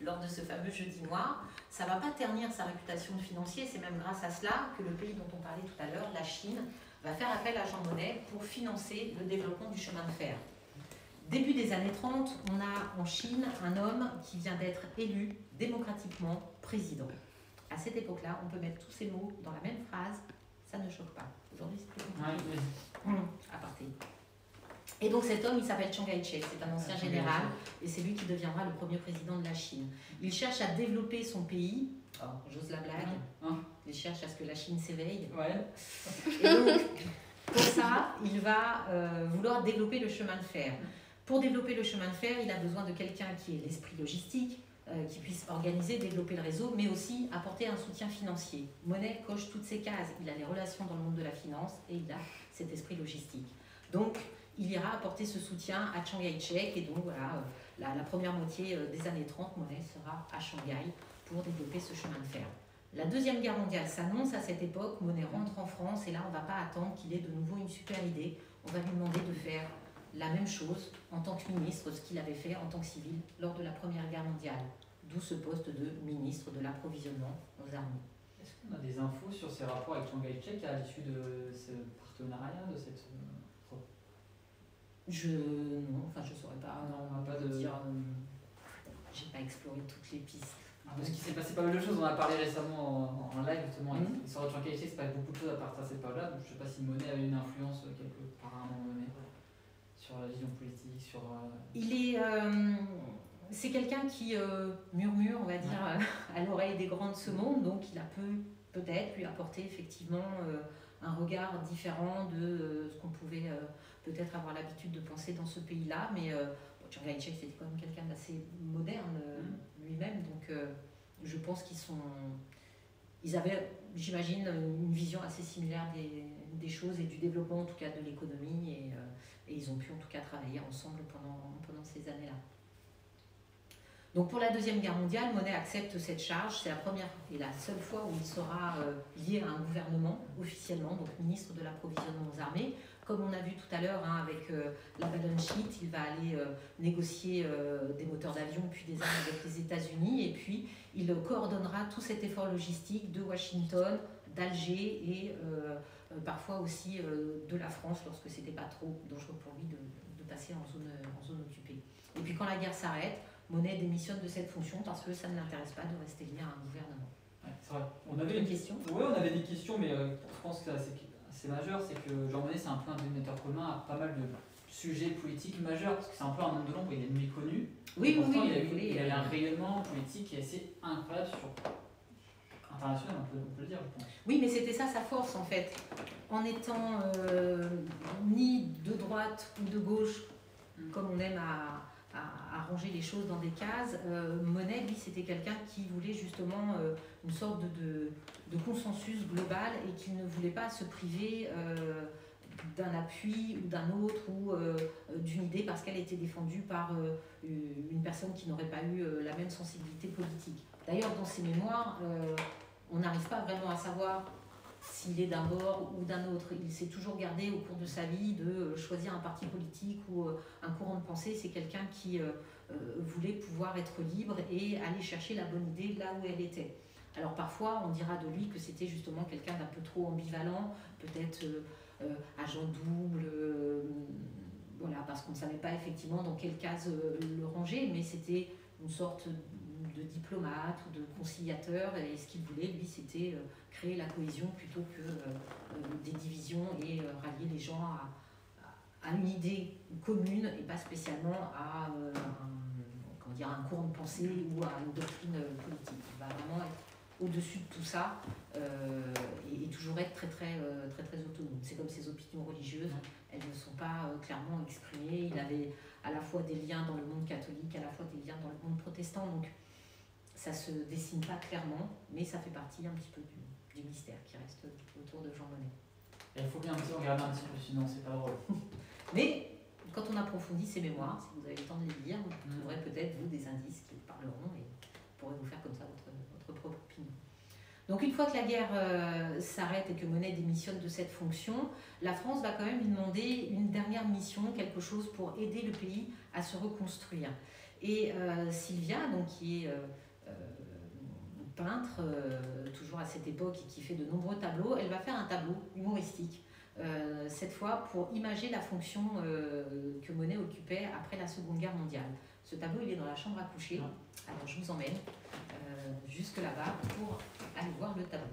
lors de ce fameux jeudi noir. Ça ne va pas ternir sa réputation de financier, c'est même grâce à cela que le pays dont on parlait tout à l'heure, la Chine, va faire appel à Jean Monnet pour financer le développement du chemin de fer. Début des années 30, on a en Chine un homme qui vient d'être élu démocratiquement président. À cette époque-là, on peut mettre tous ces mots dans la même phrase, ça ne choque pas. Aujourd'hui, c'est plus compliqué. Aparté. Et donc cet homme, il s'appelle Chiang Kai-shek, c'est un ancien général, et c'est lui qui deviendra le premier président de la Chine. Il cherche à développer son pays, j'ose la blague, il cherche à ce que la Chine s'éveille. Et donc, pour ça, il va vouloir développer le chemin de fer. Pour développer le chemin de fer, il a besoin de quelqu'un qui ait l'esprit logistique, qui puisse organiser, développer le réseau, mais aussi apporter un soutien financier. Monet coche toutes ces cases. Il a les relations dans le monde de la finance et il a cet esprit logistique. Donc, il ira apporter ce soutien à Chiang Kai-shek. Et donc, voilà, la première moitié des années 30, Monet sera à Shanghai pour développer ce chemin de fer. La Deuxième Guerre mondiale s'annonce à cette époque. Monet rentre en France et là, on ne va pas attendre qu'il ait de nouveau une super idée. On va lui demander de faire la même chose en tant que ministre, ce qu'il avait fait en tant que civil lors de la Première Guerre mondiale. D'où ce poste de ministre de l'approvisionnement aux armées. Est-ce qu'on a des infos sur ses rapports avec Chiang Kai-shek à l'issue de ce partenariat, de cette... je saurais pas. Non, on n'a pas de... J'ai pas exploré toutes les pistes. Parce qu'il s'est passé pas mal de choses, on a parlé récemment en live justement, l'histoire de Chiang Kai-shek, c'est pas beaucoup de choses à partir de cette période-là, donc je sais pas si Monet avait une influence quelque part à un moment donné sur la vision politique, sur... C'est quelqu'un qui murmure, on va dire, à l'oreille des grands de ce monde, donc il a peut-être lui apporter effectivement un regard différent de ce qu'on pouvait peut-être avoir l'habitude de penser dans ce pays-là, mais Chiang Kai-shek c'était quand même quelqu'un d'assez moderne lui-même, donc je pense ils avaient, j'imagine, une vision assez similaire des choses et du développement en tout cas de l'économie, et ils ont pu en tout cas travailler ensemble pendant ces années-là. Donc pour la Deuxième Guerre mondiale, Monet accepte cette charge. C'est la première et la seule fois où il sera lié à un gouvernement officiellement, donc ministre de l'approvisionnement aux armées. Comme on a vu tout à l'heure avec la balance sheet, il va aller négocier des moteurs d'avion puis des armes avec les États-Unis, et puis il coordonnera tout cet effort logistique de Washington, d'Alger et parfois aussi de la France lorsque c'était pas trop dangereux pour lui de passer en zone occupée. Et puis quand la guerre s'arrête, Monet démissionne de cette fonction parce que ça ne l'intéresse pas de rester lié à un gouvernement. Ouais, c'est vrai. On avait des questions. Oui, on avait des questions, mais je pense que c'est majeur, c'est que Jean Monnet, c'est un peu un dénominateur commun à pas mal de sujets politiques majeurs, parce que c'est un peu un homme de l'ombre, il est méconnu. Oui, pourtant, oui, il a eu un rayonnement politique qui est assez incroyable international, on peut le dire, je pense. Oui, mais c'était ça sa force en fait. En étant ni de droite ou de gauche, comme on aime à ranger les choses dans des cases, Monet, lui, c'était quelqu'un qui voulait justement une sorte de consensus global et qui ne voulait pas se priver d'un appui ou d'un autre ou d'une idée parce qu'elle était défendue par une personne qui n'aurait pas eu la même sensibilité politique. D'ailleurs, dans ses mémoires, on n'arrive pas vraiment à savoir s'il est d'un bord ou d'un autre. Il s'est toujours gardé au cours de sa vie de choisir un parti politique ou un courant de pensée. C'est quelqu'un qui voulait pouvoir être libre et aller chercher la bonne idée là où elle était. Alors parfois, on dira de lui que c'était justement quelqu'un d'un peu trop ambivalent, peut-être agent double, voilà, parce qu'on ne savait pas effectivement dans quelle case le ranger, mais c'était une sorte de diplomate ou de conciliateur, et ce qu'il voulait, lui, c'était créer la cohésion plutôt que des divisions et rallier les gens à une idée commune et pas spécialement à un courant de pensée ou à une doctrine politique. Il va vraiment être au-dessus de tout ça et toujours être très autonome. C'est comme ses opinions religieuses, elles ne sont pas clairement exprimées. Il avait à la fois des liens dans le monde catholique, à la fois des liens dans le monde protestant. Donc ça se dessine pas clairement, mais ça fait partie un petit peu du mystère qui reste autour de Jean Monnet. Et il faut bien regarder un petit peu, sinon c'est pas drôle. Mais quand on approfondit ses mémoires, si vous avez le temps de les lire, vous trouverez peut-être, vous, des indices qui vous parleront et pourrez vous faire comme ça votre propre opinion. Donc une fois que la guerre s'arrête et que Monnet démissionne de cette fonction, la France va quand même lui demander une dernière mission, quelque chose pour aider le pays à se reconstruire. Et Sylvia, donc, qui est peintre, toujours à cette époque, et qui fait de nombreux tableaux, elle va faire un tableau humoristique, cette fois pour imager la fonction que Monnet occupait après la Seconde Guerre mondiale. Ce tableau, il est dans la chambre à coucher. Alors je vous emmène jusque là-bas pour aller voir le tableau.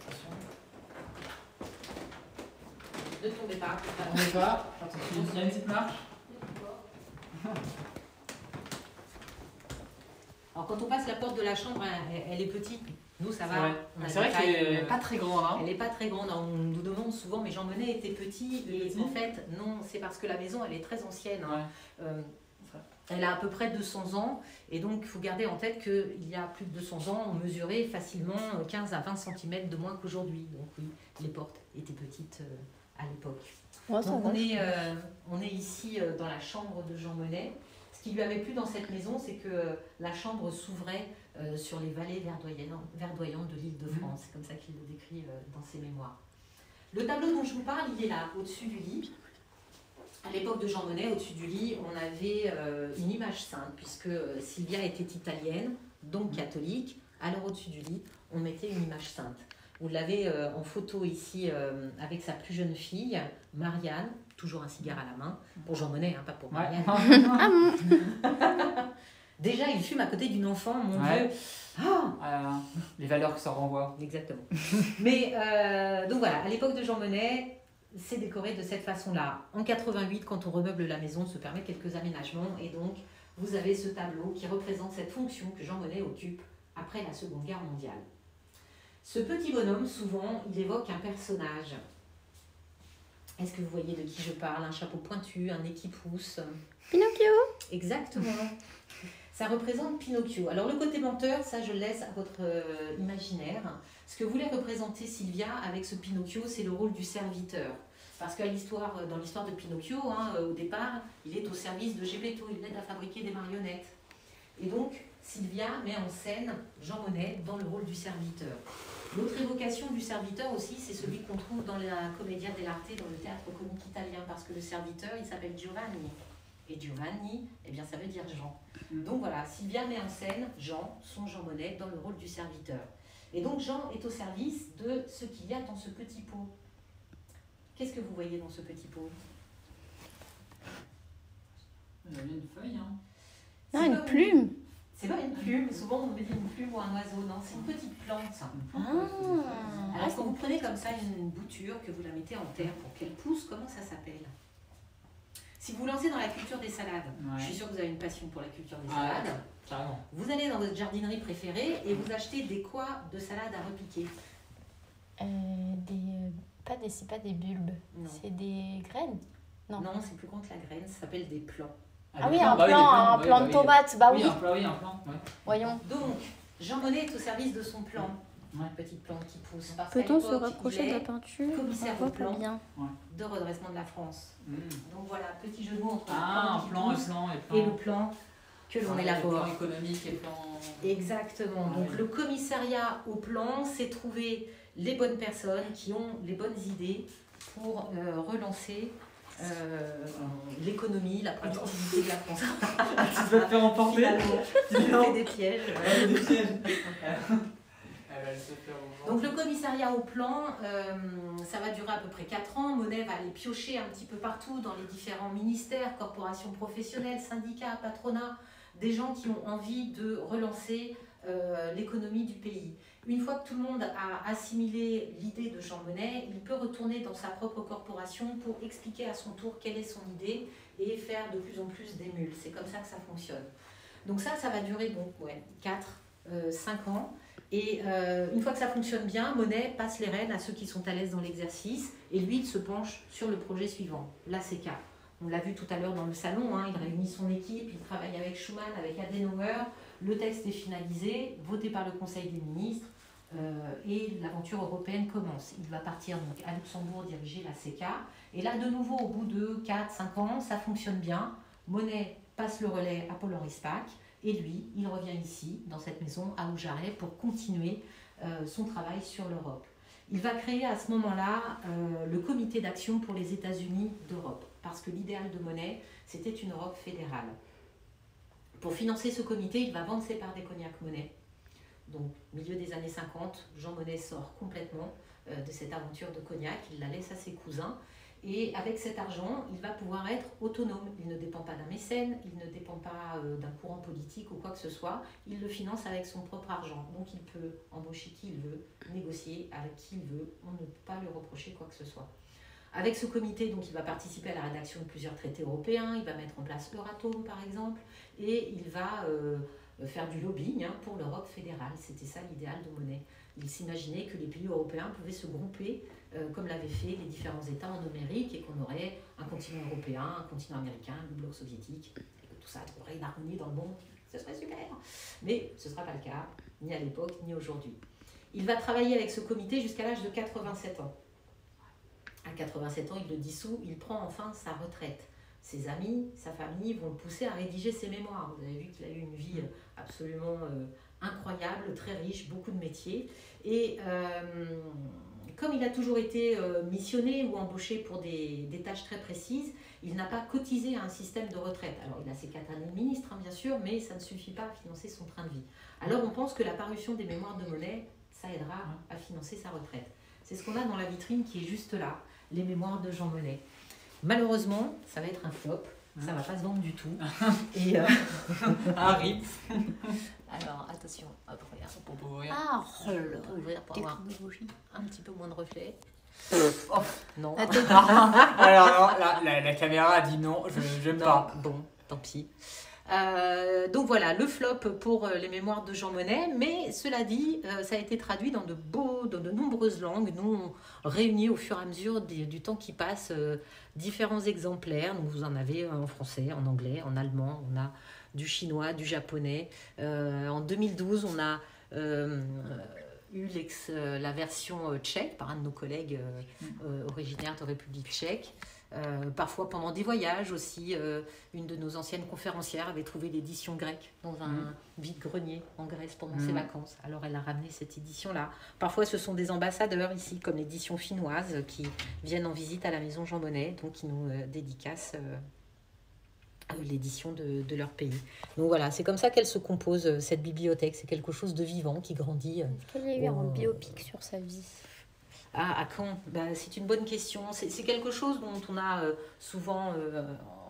Attention. Ne tombez pas. On n'est pas. Attention, il y a une petite marche. Alors quand on passe la porte de la chambre, elle est petite. Nous, ça va. C'est vrai qu'elle n'est pas très grande. Hein. Elle n'est pas très grande. On nous demande souvent, mais Jean Monnet était petit. Et en fait, non, c'est parce que la maison, elle est très ancienne. Hein. Elle a à peu près 200 ans. Et donc, il faut garder en tête qu'il y a plus de 200 ans, on mesurait facilement 15 à 20 cm de moins qu'aujourd'hui. Donc oui, les portes étaient petites à l'époque. Ouais, donc on est ici dans la chambre de Jean Monnet. Ce qui lui avait plu dans cette maison, c'est que la chambre s'ouvrait sur les vallées verdoyantes de l'Île-de-France. C'est comme ça qu'il le décrit dans ses mémoires. Le tableau dont je vous parle, il est là, au-dessus du lit. À l'époque de Jean Monnet, au-dessus du lit, on avait une image sainte, puisque Sylvia était italienne, donc catholique. Alors au-dessus du lit, on mettait une image sainte. Vous l'avez en photo ici avec sa plus jeune fille, Marianne, toujours un cigare à la main, pour Jean Monnet, hein, pas pour Marianne. Déjà, il fume à côté d'une enfant, mon Dieu. Ah les valeurs que ça renvoie. Exactement. Mais donc voilà, à l'époque de Jean Monnet, c'est décoré de cette façon-là. En 88, quand on remeuble la maison, on se permet quelques aménagements. Et donc, vous avez ce tableau qui représente cette fonction que Jean Monnet occupe après la Seconde Guerre mondiale. Ce petit bonhomme, souvent, il évoque un personnage. Est-ce que vous voyez de qui je parle? Un chapeau pointu, un nez qui pousse. Pinocchio. Exactement. Ça représente Pinocchio. Alors le côté menteur, ça je le laisse à votre imaginaire. Ce que voulait représenter Sylvia avec ce Pinocchio, c'est le rôle du serviteur. Parce que dans l'histoire de Pinocchio, hein, au départ, il est au service de Geppetto, il l'aide à fabriquer des marionnettes. Et donc, Sylvia met en scène Jean Monnet dans le rôle du serviteur. L'autre évocation du serviteur aussi, c'est celui qu'on trouve dans la Commedia dell'arte, dans le théâtre comique italien, parce que le serviteur, il s'appelle Giovanni. Et Giovanni, eh bien, ça veut dire Jean. Donc voilà, Sylvia met en scène Jean, son Jean Monnet, dans le rôle du serviteur. Et donc Jean est au service de ce qu'il y a dans ce petit pot. Qu'est-ce que vous voyez dans ce petit pot? Il y a une feuille, hein. Ah, une plume. C'est pas une plume, souvent on me dit une plume ou un oiseau, non, c'est une petite plante. Alors quand vous prenez comme ça une bouture, que vous la mettez en terre pour qu'elle pousse, comment ça s'appelle? Si vous vous lancez dans la culture des salades, je suis sûre que vous avez une passion pour la culture des salades. Carrément. Vous allez dans votre jardinerie préférée et vous achetez des quoi de salade à repiquer? C'est pas des bulbes, c'est des graines. Non, c'est plus grand que la graine, ça s'appelle des plants. Ah oui, un plan de tomate, bah oui. Oui, un plan, ouais. Voyons. Donc, Jean Monnet est au service de son plan. Petite plante qui pousse. Peut-on se rapprocher de la peinture? Commissaire au plan bien. de redressement de la France. Donc voilà, petit jeu de mots entre un plan et le plan que l'on élabore. Le plan économique et le plan... Exactement. Donc le commissariat au plan, c'est trouver les bonnes personnes qui ont les bonnes idées pour relancer l'économie, la productivité de la France. Tu vas te faire emporter. Finalement, fait des pièges. Des pièges. Donc le commissariat au plan, ça va durer à peu près 4 ans. Monnet va aller piocher un petit peu partout dans les différents ministères, corporations professionnelles, syndicats, patronats, des gens qui ont envie de relancer l'économie du pays. Une fois que tout le monde a assimilé l'idée de Jean Monnet, il peut retourner dans sa propre corporation pour expliquer à son tour quelle est son idée et faire de plus en plus d'émules. C'est comme ça que ça fonctionne. Donc ça va durer 4-5 ans. Et une fois que ça fonctionne bien, Monnet passe les rênes à ceux qui sont à l'aise dans l'exercice et lui, il se penche sur le projet suivant, l'ACK. On l'a vu tout à l'heure dans le salon, hein, il réunit son équipe, il travaille avec Schuman, avec Adenauer. Le texte est finalisé, voté par le Conseil des ministres et l'aventure européenne commence. Il va partir donc à Luxembourg diriger la CECA. Et là, de nouveau, au bout de 4-5 ans, ça fonctionne bien. Monet passe le relais à Paul-Henri Spaak et lui, il revient ici, dans cette maison, à Aujaret, pour continuer son travail sur l'Europe. Il va créer à ce moment-là le comité d'action pour les États-Unis d'Europe, parce que l'idéal de Monet, c'était une Europe fédérale. Pour financer ce comité, il va vendre ses parts des cognacs Monet. Donc, milieu des années 50, Jean Monnet sort complètement de cette aventure de cognac, il la laisse à ses cousins. Et avec cet argent, il va pouvoir être autonome. Il ne dépend pas d'un mécène, il ne dépend pas d'un courant politique ou quoi que ce soit. Il le finance avec son propre argent. Donc il peut embaucher qui il veut, négocier avec qui il veut. On ne peut pas lui reprocher quoi que ce soit. Avec ce comité, donc, il va participer à la rédaction de plusieurs traités européens. Il va mettre en place Euratom, par exemple. Et il va faire du lobbying pour l'Europe fédérale. C'était ça l'idéal de Monet. Il s'imaginait que les pays européens pouvaient se grouper comme l'avaient fait les différents États en Amérique et qu'on aurait un continent européen, un continent américain, le bloc soviétique, et que tout ça aurait une harmonie dans le monde. Ce serait super. Mais ce ne sera pas le cas, ni à l'époque, ni aujourd'hui. Il va travailler avec ce comité jusqu'à l'âge de 87 ans. À 87 ans, il le dissout, il prend enfin sa retraite. Ses amis, sa famille vont le pousser à rédiger ses mémoires. Vous avez vu qu'il a eu une vie absolument incroyable, très riche, beaucoup de métiers. Et comme il a toujours été missionné ou embauché pour des tâches très précises, il n'a pas cotisé à un système de retraite. Alors il a ses 4 années de ministre, bien sûr, mais ça ne suffit pas à financer son train de vie. Alors on pense que la parution des mémoires de Monet, ça aidera à financer sa retraite. C'est ce qu'on a dans la vitrine qui est juste là, les mémoires de Jean Monnet. Malheureusement, ça va être un flop. Ça va pas se vendre du tout. Et Arrive. alors, attention, hop, regarde. Pour ouvrir. Ah, On peut ouvrir pour avoir un petit peu moins de reflets. Oh. Non. Alors, la caméra dit non, je n'aime pas. Bon, tant pis. Donc voilà, le flop pour les mémoires de Jean Monnet, mais cela dit, ça a été traduit dans de nombreuses langues. Nous, on réunit au fur et à mesure du temps qui passe différents exemplaires. Donc vous en avez en français, en anglais, en allemand, on a du chinois, du japonais. En 2012, on a eu la version tchèque par un de nos collègues originaires de République tchèque. Parfois pendant des voyages aussi, une de nos anciennes conférencières avait trouvé l'édition grecque dans un vide-grenier en Grèce pendant ses vacances. Alors elle a ramené cette édition-là. Parfois ce sont des ambassadeurs ici, comme l'édition finnoise, qui viennent en visite à la maison Jean Monnet, donc qui nous dédicacent l'édition de leur pays. Donc voilà, c'est comme ça qu'elle se compose, cette bibliothèque. C'est quelque chose de vivant qui grandit. Est-ce qu'il y a eu un biopic sur sa vie? Ah, à quand? C'est une bonne question. C'est quelque chose dont on a souvent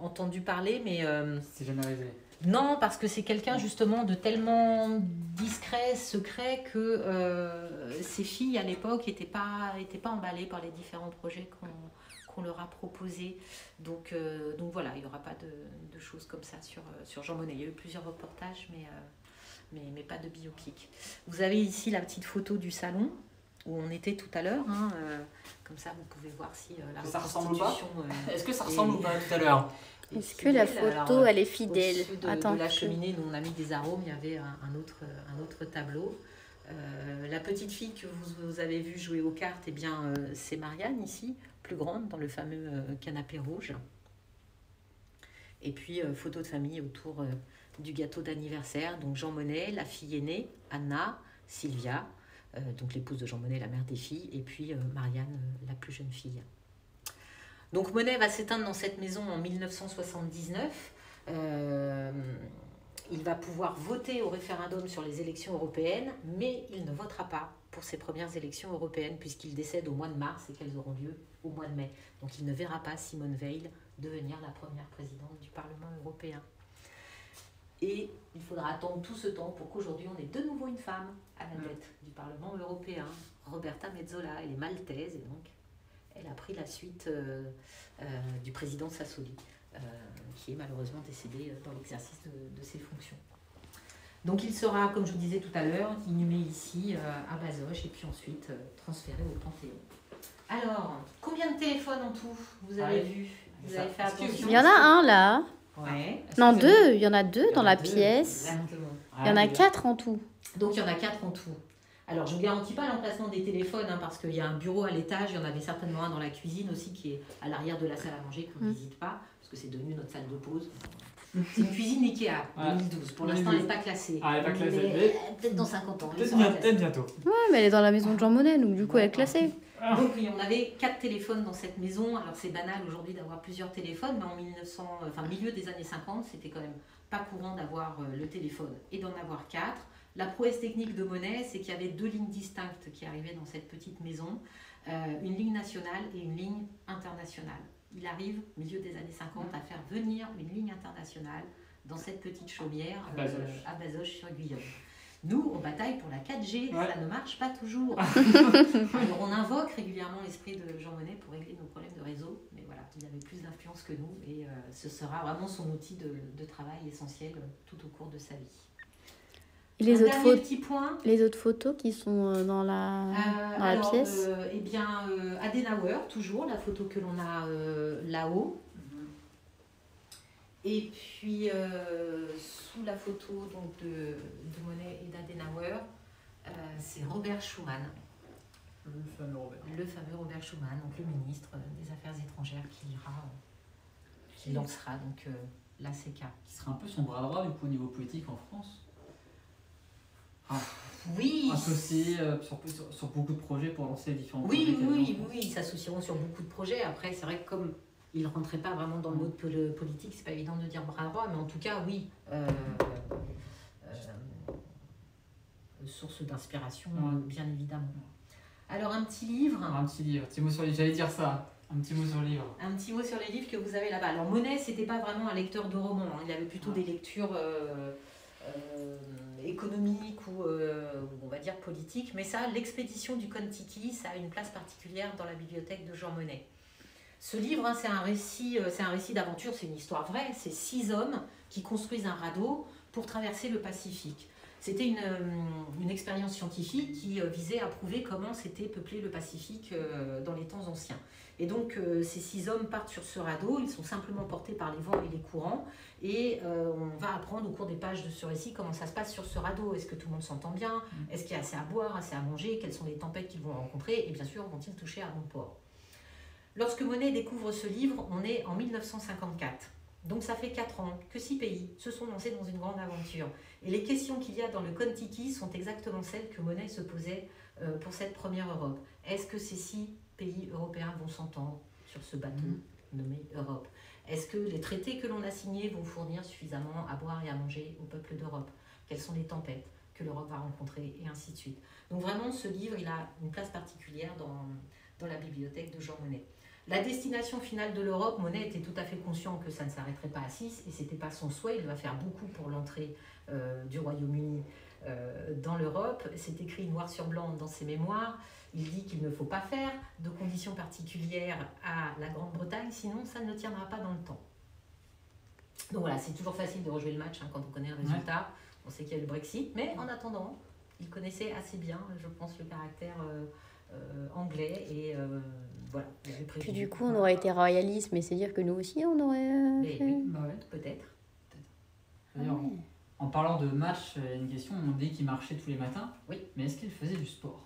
entendu parler, mais... C'est jamais arrivé. Non, parce que c'est quelqu'un justement de tellement discret, secret, que ses filles à l'époque n'étaient pas emballées par les différents projets qu'on leur a proposés. Donc voilà, il n'y aura pas de choses comme ça sur Jean Monnet. Il y a eu plusieurs reportages, mais pas de biopic. Vous avez ici la petite photo du salon où on était tout à l'heure, comme ça vous pouvez voir si la ça ressemble ou pas. reconstitution, Est-ce que ça ressemble ou pas tout à l'heure? Est-ce que la photo, elle est fidèle? Au-dessus de la cheminée, nous on a mis des arômes, il y avait un autre tableau. La petite fille que vous avez vue jouer aux cartes, eh bien, c'est Marianne ici, plus grande, dans le fameux canapé rouge. Et puis, photo de famille autour du gâteau d'anniversaire. Donc Jean Monnet, la fille aînée, Anna, Sylvia, donc l'épouse de Jean Monnet, la mère des filles, et puis Marianne, la plus jeune fille. Donc Monet va s'éteindre dans cette maison en 1979. Il va pouvoir voter au référendum sur les élections européennes, mais il ne votera pas pour ces premières élections européennes puisqu'il décède au mois de mars et qu'elles auront lieu au mois de mai. Donc il ne verra pas Simone Veil devenir la première présidente du Parlement européen. Et il faudra attendre tout ce temps pour qu'aujourd'hui on ait de nouveau une femme à la tête du Parlement européen, Roberta Metsola. Elle est maltaise et donc elle a pris la suite du président Sassoli, qui est malheureusement décédé dans l'exercice de ses fonctions. Donc il sera, comme je vous disais tout à l'heure, inhumé ici à Bazoches et puis ensuite transféré au Panthéon. Alors, combien de téléphones en tout vous avez vu? Vous avez fait attention. Il y en a un là. Ouais. Non, deux. Il y en a deux dans la pièce. Exactement. Il y en a 4 en tout. Donc il y en a 4 en tout. Alors je ne vous garantis pas l'emplacement des téléphones parce qu'il y a un bureau à l'étage, il y en avait certainement un dans la cuisine aussi qui est à l'arrière de la salle à manger qu'on ne visite pas parce que c'est devenu notre salle de pause. C'est une cuisine Ikea 2012. Pour l'instant elle n'est pas classée. Ah, elle n'est pas classée. Mais peut-être dans 50 ans. Peut-être bientôt. Ouais, mais elle est dans la maison de Jean Monnet, donc du coup elle est classée. Donc oui, on avait 4 téléphones dans cette maison. Alors c'est banal aujourd'hui d'avoir plusieurs téléphones, mais en milieu des années 50, c'était quand même pas courant d'avoir le téléphone et d'en avoir 4. La prouesse technique de Monet, c'est qu'il y avait 2 lignes distinctes qui arrivaient dans cette petite maison, une ligne nationale et une ligne internationale. Il arrive, au milieu des années 50, à faire venir une ligne internationale dans cette petite chaumière à Bazoches-sur-Guyane. Nous, on bataille pour la 4G, ça ne marche pas toujours. Alors, on invoque régulièrement l'esprit de Jean Monnet pour régler nos problèmes de réseau, mais voilà, il avait plus d'influence que nous et ce sera vraiment son outil de travail essentiel tout au cours de sa vie. Et les petit point. Les autres photos qui sont dans la pièce Adenauer, toujours, la photo que l'on a là-haut. Et puis, sous la photo donc, de Monet et d'Adenauer, c'est Robert Schuman. Le fameux Robert Schuman, donc le ministre des Affaires étrangères qui lancera donc l'ACK. Qui sera un peu son bras droit du coup au niveau politique en France. Oui. Associés sur beaucoup de projets pour lancer différents projets. Oui, ils s'associeront sur beaucoup de projets. Après, c'est vrai que comme ils ne rentraient pas vraiment dans le mode politique, c'est pas évident de dire bras droit, mais en tout cas, oui. Source d'inspiration, bien évidemment. Alors, un petit livre. Petit mot sur les livres, j'allais dire ça. Un petit mot sur les livres. Un petit mot sur les livres que vous avez là-bas. Alors, Monet, c'était pas vraiment un lecteur de romans. Hein. Il avait plutôt des lectures économiques ou, on va dire, politiques. Mais ça, l'expédition du Kon-Tiki, ça a une place particulière dans la bibliothèque de Jean Monnet. Ce livre, hein, c'est un récit d'aventure, c'est une histoire vraie. C'est 6 hommes qui construisent un radeau pour traverser le Pacifique. C'était une expérience scientifique qui visait à prouver comment s'était peuplé le Pacifique dans les temps anciens. Et donc, ces 6 hommes partent sur ce radeau, ils sont simplement portés par les vents et les courants, et on va apprendre au cours des pages de ce récit comment ça se passe sur ce radeau. Est-ce que tout le monde s'entend bien? Est-ce qu'il y a assez à boire, assez à manger? Quelles sont les tempêtes qu'ils vont rencontrer? Et bien sûr, vont-ils toucher à bon port? Lorsque Monet découvre ce livre, on est en 1954. Donc ça fait 4 ans que 6 pays se sont lancés dans une grande aventure. Et les questions qu'il y a dans le Kon-Tiki sont exactement celles que Monet se posait pour cette première Europe. Est-ce que ces 6 pays européens vont s'entendre sur ce bateau nommé Europe? Est-ce que les traités que l'on a signés vont fournir suffisamment à boire et à manger au peuple d'Europe? Quelles sont les tempêtes que l'Europe va rencontrer? Et ainsi de suite. Donc vraiment, ce livre, il a une place particulière dans la bibliothèque de Jean Monnet. La destination finale de l'Europe, Monet était tout à fait conscient que ça ne s'arrêterait pas à 6 et ce n'était pas son souhait. Il va faire beaucoup pour l'entrée du Royaume-Uni dans l'Europe. C'est écrit noir sur blanc dans ses mémoires. Il dit qu'il ne faut pas faire de conditions particulières à la Grande-Bretagne, sinon ça ne tiendra pas dans le temps. Donc voilà, c'est toujours facile de rejouer le match quand on connaît le résultat. On sait qu'il y a eu le Brexit, mais en attendant, il connaissait assez bien, je pense, le caractère anglais et voilà. Puis du coup, on aurait été royaliste, mais c'est dire que nous aussi, on aurait fait... Oui, peut-être. En parlant de match, il y a une question, on dit qu'il marchait tous les matins, mais est-ce qu'il faisait du sport?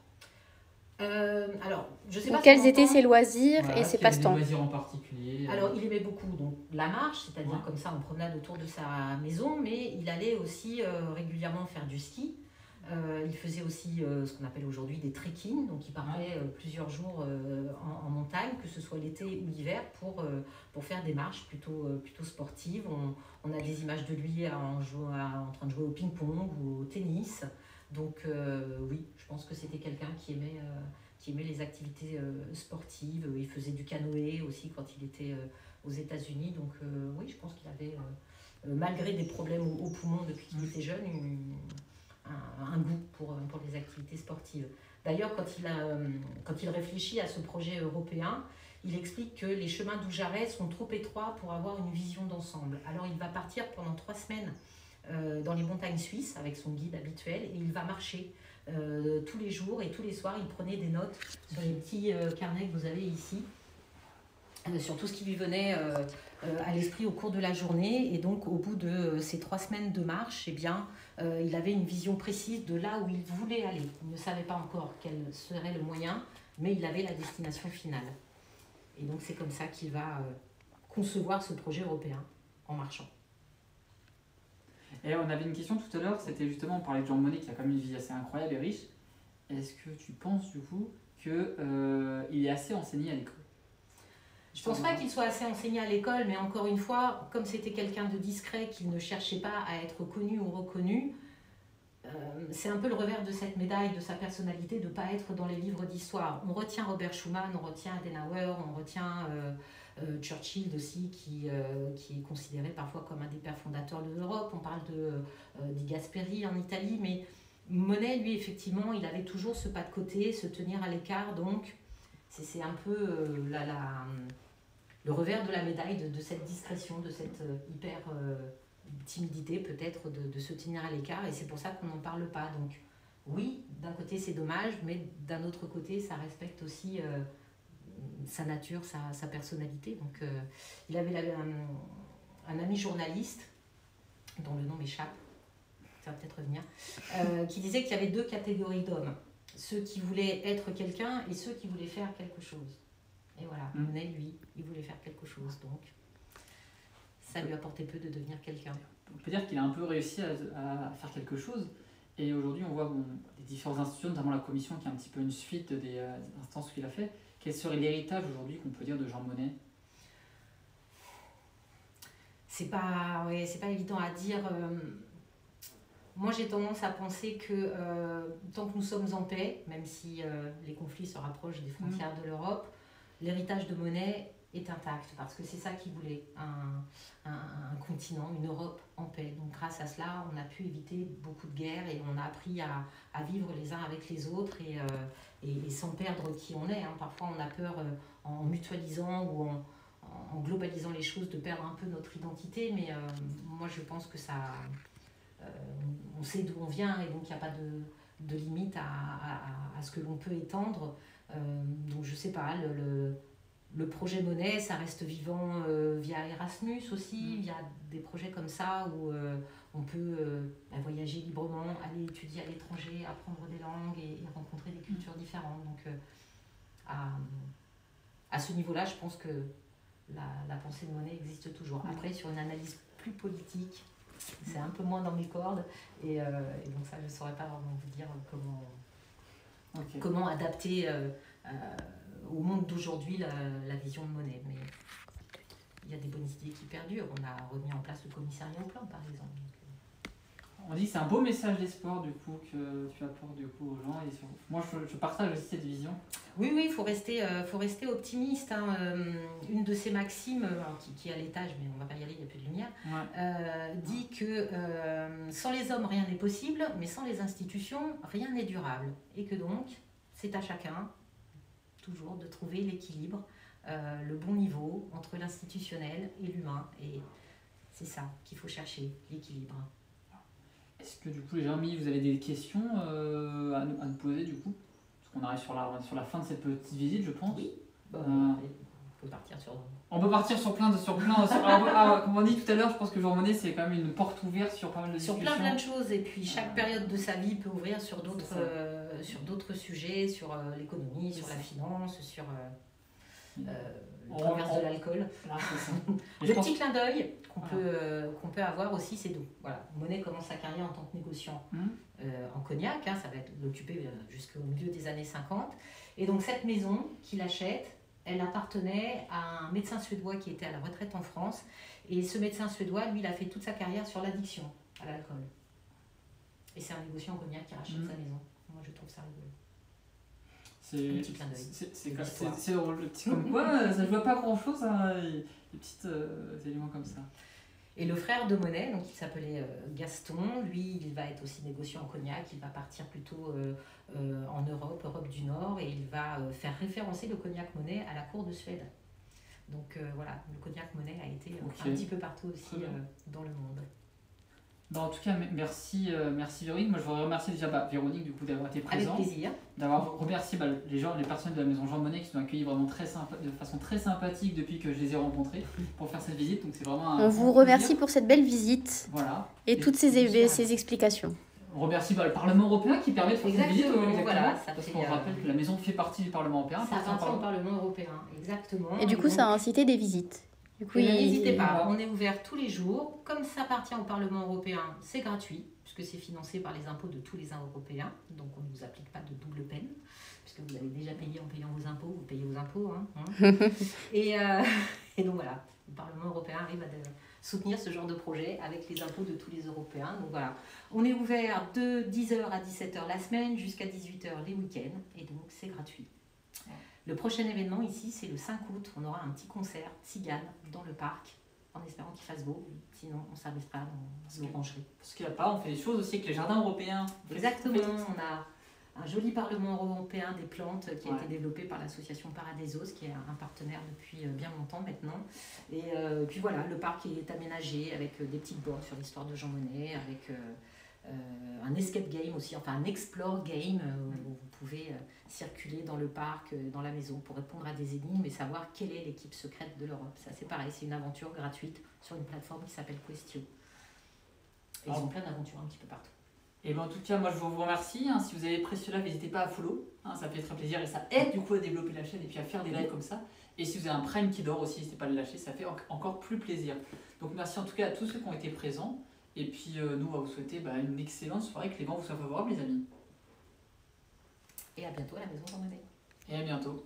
Alors, je sais pas. Quels étaient ses loisirs et ses passe-temps? Des loisirs en particulier. Alors, il aimait beaucoup donc, la marche, c'est-à-dire comme ça, on promenade autour de sa maison, mais il allait aussi régulièrement faire du ski. Il faisait aussi ce qu'on appelle aujourd'hui des trekking, donc il partait plusieurs jours en montagne, que ce soit l'été ou l'hiver, pour faire des marches plutôt sportives. On a des images de lui en train de jouer au ping-pong ou au tennis. Donc oui, je pense que c'était quelqu'un qui aimait les activités sportives. Il faisait du canoë aussi quand il était aux États-Unis. Donc oui, je pense qu'il avait, malgré des problèmes aux poumons depuis qu'il était jeune, un goût pour les activités sportives. D'ailleurs, quand il réfléchit à ce projet européen, il explique que les chemins d'Oujaret sont trop étroits pour avoir une vision d'ensemble. Alors il va partir pendant 3 semaines dans les montagnes suisses avec son guide habituel et il va marcher tous les jours et tous les soirs il prenait des notes sur les petits carnets que vous avez ici. sur tout ce qui lui venait à l'esprit au cours de la journée. Et donc, au bout de ces 3 semaines de marche, eh bien, il avait une vision précise de là où il voulait aller. Il ne savait pas encore quel serait le moyen, mais il avait la destination finale. Et donc, c'est comme ça qu'il va concevoir ce projet européen en marchant. Et on avait une question tout à l'heure, c'était justement, on parlait de Jean Monnet qui a quand même une vie assez incroyable et riche. Est-ce que tu penses du coup qu'il est assez enseigné à l'école? Je ne pense pas qu'il soit assez enseigné à l'école, mais encore une fois, comme c'était quelqu'un de discret, qu'il ne cherchait pas à être connu ou reconnu, c'est un peu le revers de cette médaille, de sa personnalité, de ne pas être dans les livres d'histoire. On retient Robert Schuman, on retient Adenauer, on retient Churchill aussi, qui est considéré parfois comme un des pères fondateurs de l'Europe. On parle Di Gasperi en Italie, mais Monnet, lui, effectivement, il avait toujours ce pas de côté, se tenir à l'écart, donc c'est un peu le revers de la médaille de cette discrétion, de cette hyper timidité peut-être de se tenir à l'écart, et c'est pour ça qu'on n'en parle pas. Donc oui, d'un côté c'est dommage, mais d'un autre côté ça respecte aussi sa nature, sa personnalité. Donc il avait un ami journaliste dont le nom m'échappe, ça va peut-être revenir, qui disait qu'il y avait 2 catégories d'hommes, ceux qui voulaient être quelqu'un et ceux qui voulaient faire quelque chose. Et voilà, Monnet, lui, il voulait faire quelque chose, donc ça lui apportait peu de devenir quelqu'un. On peut dire qu'il a un peu réussi à faire quelque chose. Et aujourd'hui, on voit les différentes institutions, notamment la commission, qui est un petit peu une suite des instances qu'il a fait. Quel serait l'héritage aujourd'hui qu'on peut dire de Jean Monnet? C'est pas évident à dire. Moi, j'ai tendance à penser que tant que nous sommes en paix, même si les conflits se rapprochent des frontières de l'Europe, l'héritage de Monnet est intact, parce que c'est ça qu'il voulait, un continent, une Europe en paix. Donc grâce à cela, on a pu éviter beaucoup de guerres et on a appris à vivre les uns avec les autres et sans perdre qui on est. Parfois, on a peur en mutualisant ou en globalisant les choses de perdre un peu notre identité, mais moi je pense que ça... on sait d'où on vient et donc il n'y a pas de limite à ce que l'on peut étendre. Donc je sais pas, le projet Monnet, ça reste vivant via Erasmus aussi, via des projets comme ça où on peut voyager librement, aller étudier à l'étranger, apprendre des langues et rencontrer des cultures différentes. Donc à ce niveau-là, je pense que la pensée de Monnet existe toujours. Après, sur une analyse plus politique, c'est un peu moins dans mes cordes et donc ça, je ne saurais pas vraiment vous dire comment adapter au monde d'aujourd'hui la vision de Monnet. Mais il y a des bonnes idées qui perdurent. On a remis en place le commissariat au plan, par exemple. On dit que c'est un beau message d'espoir du coup que tu apportes du coup aux gens. Et moi, je partage aussi cette vision. Oui, il faut rester optimiste. Une de ces maximes, qui est à l'étage, mais on ne va pas y aller, il n'y a plus de lumière, dit que sans les hommes, rien n'est possible, mais sans les institutions, rien n'est durable. Et que donc, c'est à chacun, toujours, de trouver l'équilibre, le bon niveau entre l'institutionnel et l'humain. Et c'est ça qu'il faut chercher, l'équilibre. Est-ce que du coup, Jérémy, vous avez des questions à nous poser du coup? Parce qu'on arrive sur la fin de cette petite visite, je pense. Oui. On peut partir sur... On peut partir sur plein comme on dit tout à l'heure, je pense que Jean Monnet, c'est quand même une porte ouverte sur pas mal de discussions. Sur plein de choses, et puis chaque période de sa vie peut ouvrir sur d'autres sujets, sur l'économie, sur la finance, sur le commerce de l'alcool. Le petit clin d'œil qu'on peut avoir aussi, c'est d'où. Voilà. Monnet commence sa carrière en tant que négociant en cognac, ça va l'occuper jusqu'au milieu des années 50. Et donc cette maison qu'il achète, elle appartenait à un médecin suédois qui était à la retraite en France. Et ce médecin suédois, lui, il a fait toute sa carrière sur l'addiction à l'alcool. Et c'est un négociant en cognac qui rachète sa maison. Moi, je trouve ça rigolo. Un petit clin d'œil. C'est drôle, le petit comme quoi, ça ne joue pas grand-chose, les petits éléments comme ça. Et le frère de Monnet, donc il s'appelait Gaston, lui, il va être aussi négociant en cognac, il va partir plutôt en Europe du Nord, et il va faire référencer le cognac Monnet à la cour de Suède. Donc voilà, le cognac Monnet a été un petit peu partout aussi dans le monde. En tout cas, merci, merci Véronique. Moi, je voudrais remercier déjà Véronique du coup d'avoir été Avec présente, plaisir. d'avoir remercié les personnes de la maison Jean Monnet qui nous ont accueillis vraiment de façon très sympathique depuis que je les ai rencontrés pour faire cette visite. Donc c'est vraiment On vous remercie pour cette belle visite voilà. et toutes ces explications. On remercie le Parlement européen qui permet de faire cette visite. Voilà, parce qu'on rappelle que la maison fait partie du Parlement européen. Ça appartient au Parlement européen, exactement. Et du coup, ça a incité des visites. Du coup, n'hésitez pas, on est ouvert tous les jours. Comme ça appartient au Parlement européen, c'est gratuit, puisque c'est financé par les impôts de tous les Européens. Donc on ne vous applique pas de double peine, puisque vous avez déjà payé en payant vos impôts, vous payez vos impôts. Et donc voilà, le Parlement européen arrive à soutenir ce genre de projet avec les impôts de tous les Européens. Donc voilà, on est ouvert de 10h à 17h la semaine jusqu'à 18h les week-ends, et donc c'est gratuit. Le prochain événement ici, c'est le 5 août. On aura un petit concert cigane dans le parc, en espérant qu'il fasse beau. Sinon, on s'investira dans l'orangerie. Parce qu'il n'y a pas, on fait des choses aussi avec les jardins européens. Exactement, on a un joli parlement européen des plantes qui a été développé par l'association Paradisos, qui est un partenaire depuis bien longtemps maintenant. Et puis voilà, le parc est aménagé avec des petites bornes sur l'histoire de Jean Monnet, avec un escape game aussi, enfin un explore game où vous pouvez circuler dans le parc, dans la maison pour répondre à des énigmes et savoir quelle est l'équipe secrète de l'Europe. Ça c'est pareil, c'est une aventure gratuite sur une plateforme qui s'appelle Questio. Et ils ont plein d'aventures un petit peu partout. Et en tout cas, moi je vous remercie. Si vous avez apprécié cela, n'hésitez pas à follow. Ça fait très plaisir et ça aide du coup à développer la chaîne et puis à faire des lives comme ça. Et si vous avez un Prime qui dort aussi, n'hésitez pas à le lâcher, ça fait encore plus plaisir. Donc merci en tout cas à tous ceux qui ont été présents. Et puis nous, on va vous souhaiter une excellente soirée, que les vents vous soient favorables les amis. Et à bientôt à la maison Jean Monnet. Et à bientôt.